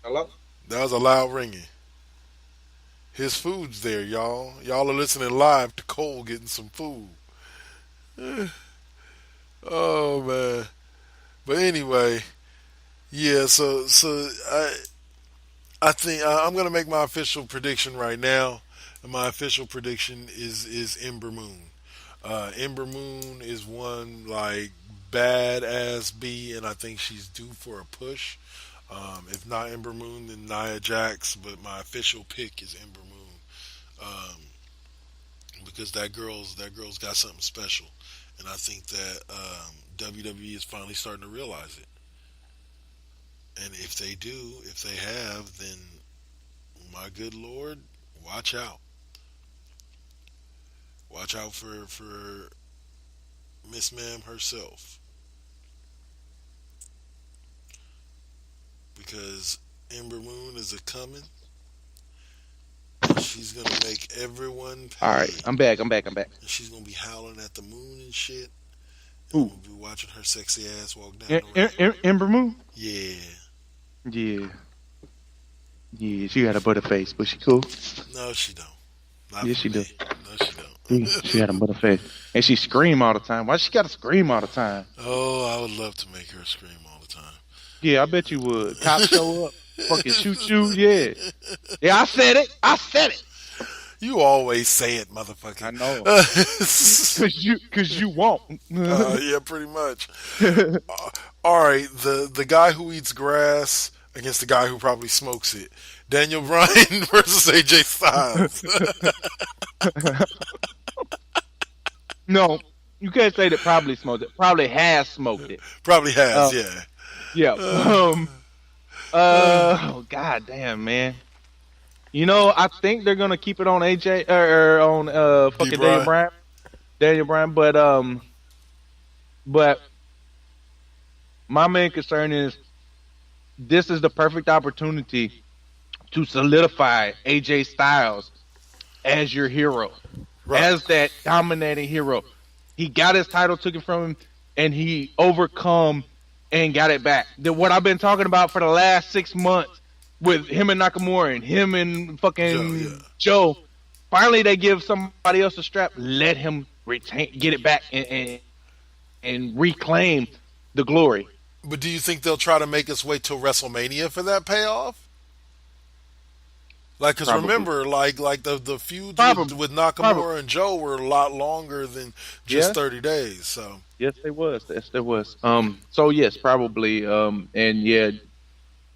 Hello? That was a loud ringing. His food's there, y'all. Y'all are listening live to Cole getting some food. Oh, man. But anyway, yeah, so I think I'm going to make my official prediction right now. And my official prediction is Ember Moon. Ember Moon is one like badass B, and I think she's due for a push. If not Ember Moon, then Nia Jax. But my official pick is Ember Moon, because that girl's got something special, and I think that WWE is finally starting to realize it. And if they do, if they have, then my good Lord, watch out. Watch out for Miss Ma'am herself. Because Ember Moon is a coming. And she's going to make everyone pay. All right, I'm back. And she's going to be howling at the moon and shit. And Ooh. we'll be watching her sexy ass walk down the ramp. Ember Moon? Yeah. Yeah. Yeah, she got a butter face, but she cool. No, she don't. Not Yes, for she me. do. No, she don't. She got a butter face. And she scream all the time. Why she gotta scream all the time? Oh, I would love to make her scream all the time. Yeah, I bet you would. Cops show up, fucking shoot you, yeah. Yeah, I said it. You always say it, motherfucker. I know. Cause you won't. Yeah, pretty much. All right, the guy who eats grass against the guy who probably smokes it. Daniel Bryan versus AJ Styles. No, you can't say that probably smoked it. Probably has smoked it. Probably has, yeah. Yeah. Oh, god damn, man. You know, I think they're gonna keep it on AJ or on fucking Daniel Bryan, but my main concern is this is the perfect opportunity to solidify AJ Styles as your hero, as that dominating hero. He got his title taken from him, and he overcome and got it back. What I've been talking about for the last 6 months with him and Nakamura and him and fucking Joe. Finally, they give somebody else a strap. Let him get it back and reclaim the glory. But do you think they'll try to make us wait till WrestleMania for that payoff? Like, because remember, like the feuds with Nakamura and Joe were a lot longer than just 30 days. So yes, they was. So yes, probably. And yeah,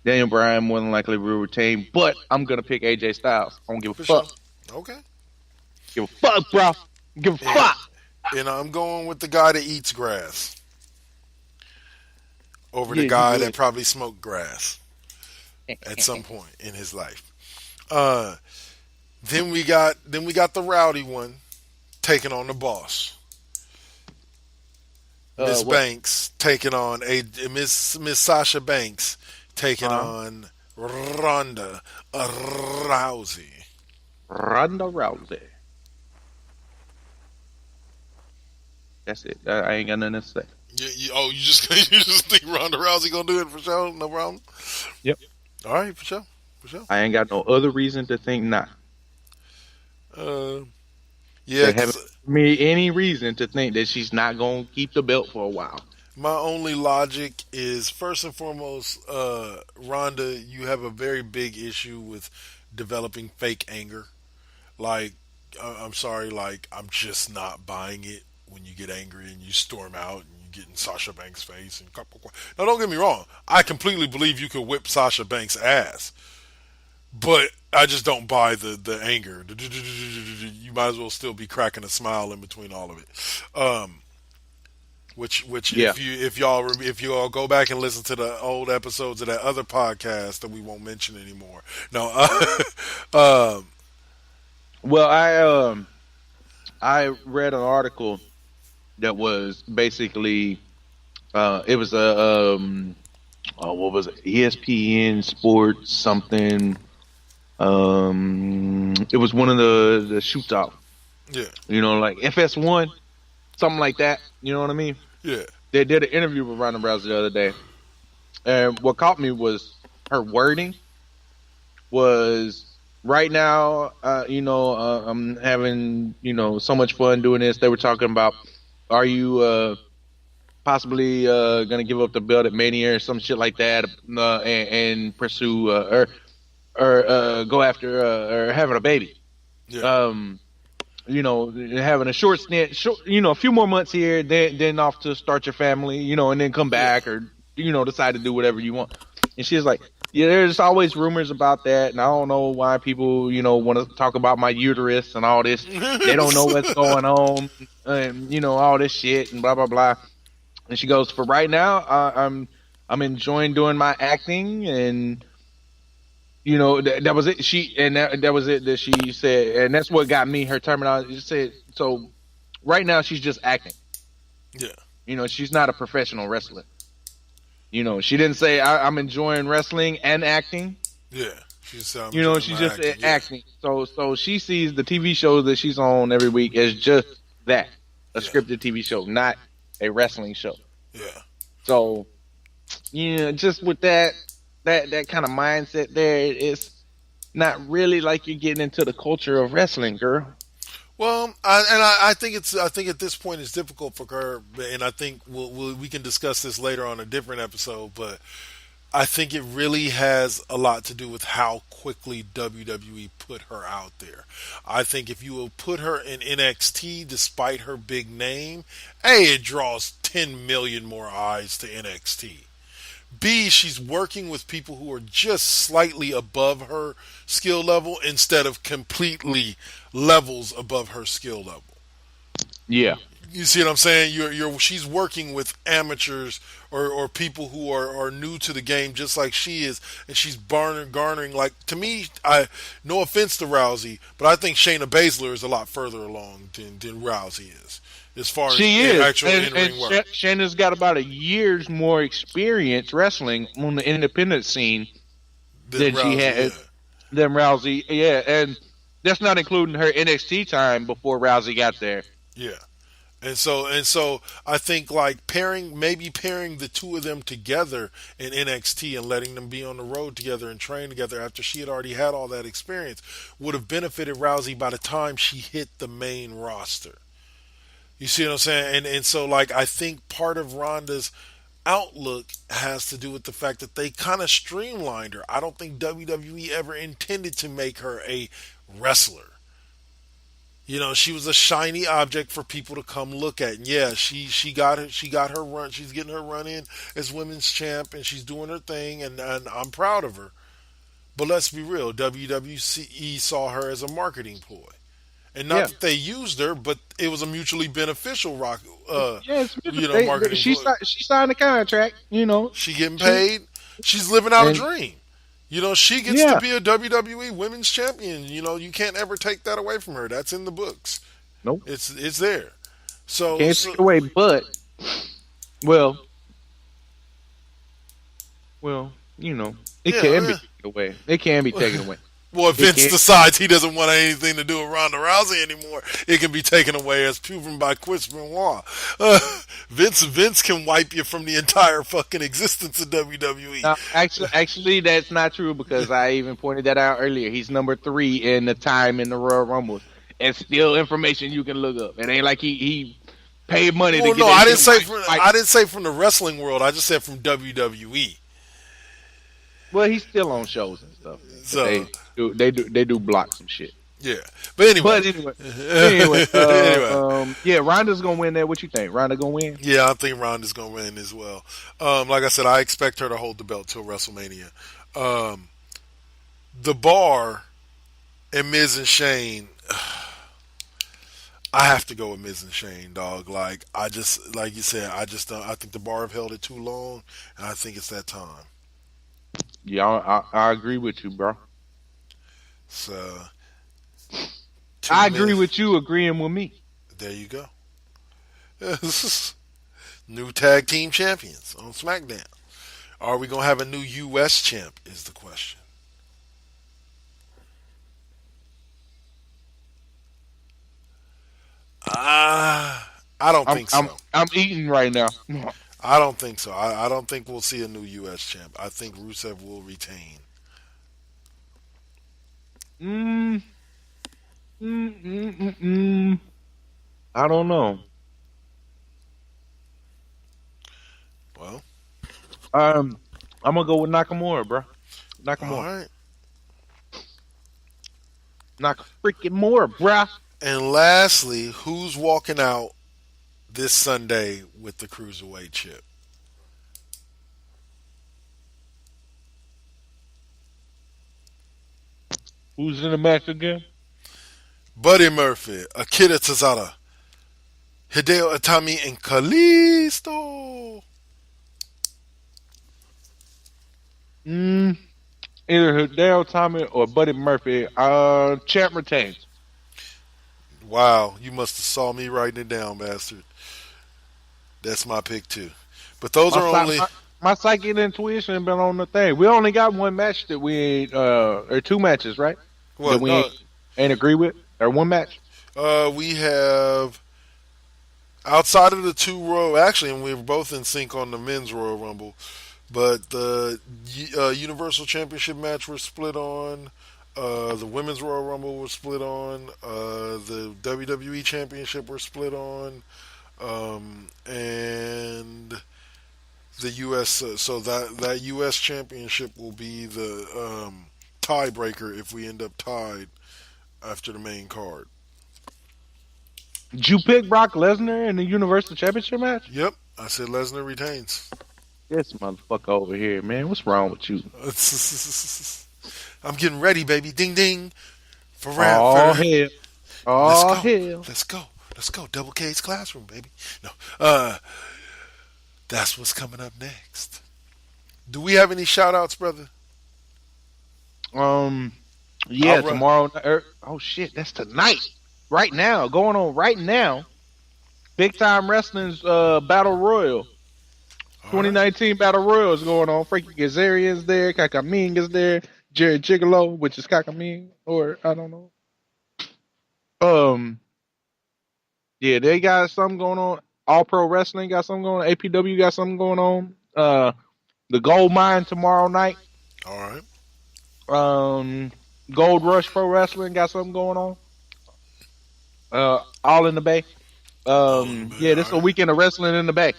Daniel Bryan more than likely will retain. But I'm gonna pick AJ Styles. I don't give a fuck. Sure. Okay. Give a fuck, bro. Give a fuck. And I'm going with the guy that eats grass over the guy that probably smoked grass at some point in his life. Then we got the rowdy one taking on the boss. Miss Banks taking on Miss Sasha Banks taking on Ronda Rousey. Ronda Rousey. That's it. I ain't got nothing to say. You just think Ronda Rousey gonna do it for sure? No problem. Yep. All right, for sure. I ain't got no other reason to think not. Yeah. They haven't given me any reason to think that she's not gonna keep the belt for a while. My only logic is, first and foremost, Ronda, you have a very big issue with developing fake anger. Like, I'm sorry, like, I'm just not buying it when you get angry and you storm out and you get in Sasha Banks' face. Now, don't get me wrong. I completely believe you could whip Sasha Banks' ass. But I just don't buy the anger. You might as well still be cracking a smile in between all of it. If y'all go back and listen to the old episodes of that other podcast that we won't mention anymore. No. Well, I read an article that was basically it was a what was it? ESPN Sports something. It was one of the shoots off. Yeah. You know, like FS1, something like that. You know what I mean? Yeah. They did an interview with Ronda Rousey the other day, and what caught me was her wording. Was right now, I'm having so much fun doing this. They were talking about, are you possibly gonna give up the belt at Mania or some shit like that, and pursue or go after or having a baby. Yeah. Having a short stint, a few more months here, then off to start your family, and then come back or decide to do whatever you want. And she's like, yeah, there's always rumors about that, and I don't know why people, want to talk about my uterus and all this. They don't know what's going on, and all this shit and blah blah blah. And she goes, for right now, I'm enjoying doing my acting, and that was it. That was it that she said, and that's what got me her terminology. She said, so right now she's just acting. Yeah. She's not a professional wrestler. She didn't say I'm enjoying wrestling and acting. Yeah. She's She's just acting. So she sees the TV shows that she's on every week as just that, a scripted TV show, not a wrestling show. Yeah. So, just with that kind of mindset there, it's not really like you're getting into the culture of wrestling, girl. Well, I think at this point it's difficult for her, and I think we can discuss this later on a different episode. But I think it really has a lot to do with how quickly WWE put her out there. I think if you will put her in NXT, despite her big name, A, it draws 10 million more eyes to NXT. B, she's working with people who are just slightly above her skill level instead of completely levels above her skill level. Yeah. You see what I'm saying? She's working with amateurs or people who are new to the game just like she is, and she's garnering, like, to me, no offense to Rousey, but I think Shayna Baszler is a lot further along than Rousey is. As far as actual in-ring work. Shayna's got about a year's more experience wrestling on the independent scene than Rousey, she had. Than Rousey, yeah. And that's not including her NXT time before Rousey got there. Yeah. And so I think like pairing the two of them together in NXT and letting them be on the road together and train together after she had already had all that experience would have benefited Rousey by the time she hit the main roster. You see what I'm saying? And so, like, I think part of Ronda's outlook has to do with the fact that they kind of streamlined her. I don't think WWE ever intended to make her a wrestler. She was a shiny object for people to come look at. And yeah, she got her run. She's getting her run in as women's champ, and she's doing her thing, and I'm proud of her. But let's be real, WWE saw her as a marketing ploy. And not that they used her, but it was a mutually beneficial marketing. She signed a contract. She getting paid. She's living out a dream. She gets to be a WWE Women's Champion. You can't ever take that away from her. That's in the books. Nope, it's there. So can't take it away, but it can be taken away. It can be taken away. Well, if Vince decides he doesn't want anything to do with Ronda Rousey anymore, it can be taken away, as proven by Chris Benoit. Vince can wipe you from the entire fucking existence of WWE. No, actually, that's not true, because I even pointed that out earlier. He's number 3 in the time in the Royal Rumble. And still information you can look up. It ain't like he paid money to get. No, I didn't say from the wrestling world. I just said from WWE. Well, he's still on shows and stuff. So they do block some shit. Yeah, but anyway, Ronda's gonna win there. What you think? Ronda gonna win? Yeah, I think Ronda's gonna win as well. Like I said, I expect her to hold the belt till WrestleMania. The Bar and Miz and Shane. I have to go with Miz and Shane, dog. Like you said, I think the Bar have held it too long, and I think it's that time. Yeah, I agree with you, bro. So, I agree with you agreeing with me. There you go. New tag team champions on SmackDown. Are we going to have a new U.S. champ is the question. I don't think so. I'm eating right now. I don't think so. I don't think we'll see a new U.S. champ. I think Rusev will retain. I don't know. Well, I'm gonna go with Nakamura, bro. Nakamura. All right. Nakamura, bro. And lastly, who's walking out this Sunday with the Cruiserweight chip? Who's in the match again? Buddy Murphy, Akira Tozawa, Hideo Itami, and Kalisto. Mm, either Hideo Tommy or Buddy Murphy. Champ retains. Wow, you must have saw me writing it down, bastard. That's my pick too. But those My, are psy- only my, my psychic intuition been on the thing. We only got one match that we ain't, or two matches, right? That what? we No, ain't agree with, or one match. we have outside of the two Royal. Actually, and we were both in sync on the men's Royal Rumble. But the Universal Championship match we're split on. The Women's Royal Rumble was split on. The WWE Championship we're split on. And the U.S. So that U.S. Championship will be the tiebreaker if we end up tied after the main card. Did you pick Brock Lesnar in the Universal Championship match? Yep, I said Lesnar retains. This motherfucker over here, man. What's wrong with you? I'm getting ready, baby. Ding ding. For Oh round. hell! Let's Oh go. hell! Let's go. Let's go. Double K's classroom, baby. No. That's what's coming up next. Do we have any shout outs, brother? Yeah, I'll run. tomorrow. Oh shit, that's tonight. Right now, going on right now. Big Time Wrestling's Battle Royal. 2019 Battle Royal is going on. Frankie Kazarian's there. Kakaming is there. Jerry Gigolo, which is Kakaming, or I don't know. Yeah, they got something going on. All Pro Wrestling got something going on. APW got something going on. The Gold Mine tomorrow night. All right. Gold Rush Pro Wrestling got something going on. All in the Bay. Yeah, this is a weekend of wrestling in the Bay.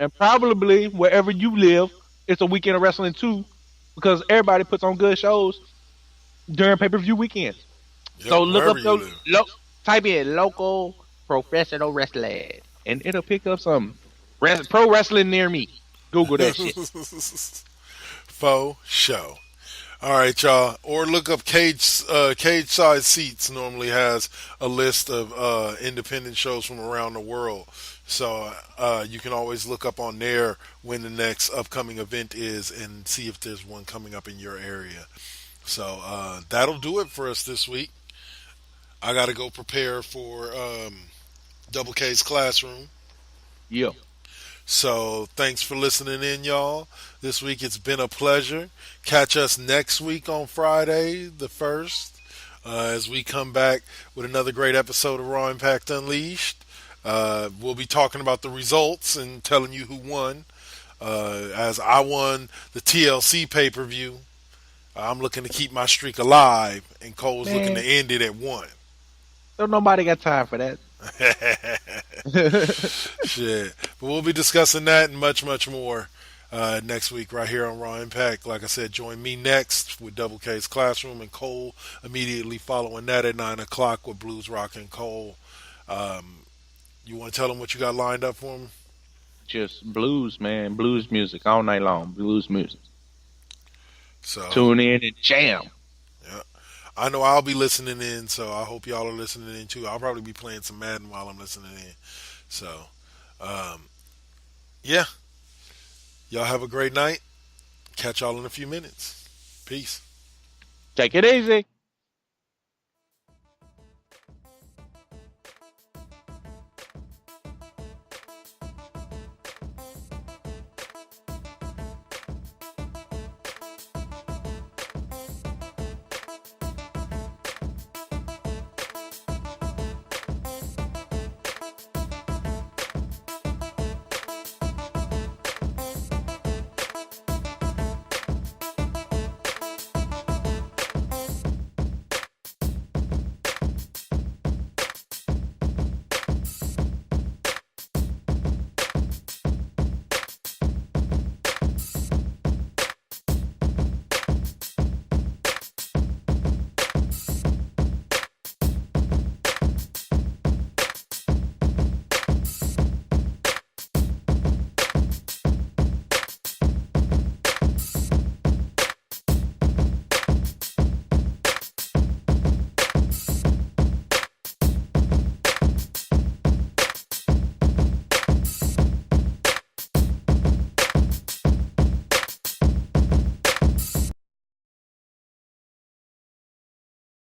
And probably wherever you live, it's a weekend of wrestling too, because everybody puts on good shows during pay-per-view weekends. Yep, So look up wherever you live. type in local professional wrestling, and it'll pick up some pro wrestling near me. Google that shit. Faux show. All right, y'all. Or look up Cage Side Seats. Normally has a list of independent shows from around the world. So you can always look up on there when the next upcoming event is and see if there's one coming up in your area. So that'll do it for us this week. I got to go prepare for Double K's classroom. Yeah. So thanks for listening in, y'all. This week it's been a pleasure. Catch us next week on Friday, the 1st, as we come back with another great episode of Raw Impact Unleashed. We'll be talking about the results and telling you who won. As I won the TLC pay-per-view, I'm looking to keep my streak alive, and Cole's looking to end it at 1. Don't nobody got time for that. Shit. But we'll be discussing that and much, much more next week right here on Raw Impact. Like I said, join me next with Double K's Classroom and Cole immediately following that at 9 o'clock with Blues Rock and Cole. You want to tell them what you got lined up for them? Just blues, man. Blues music all night long. Blues music. So Tune in and jam. Yeah. I know I'll be listening in, so I hope y'all are listening in too. I'll probably be playing some Madden while I'm listening in. So, yeah. Y'all have a great night. Catch y'all in a few minutes. Peace. Take it easy.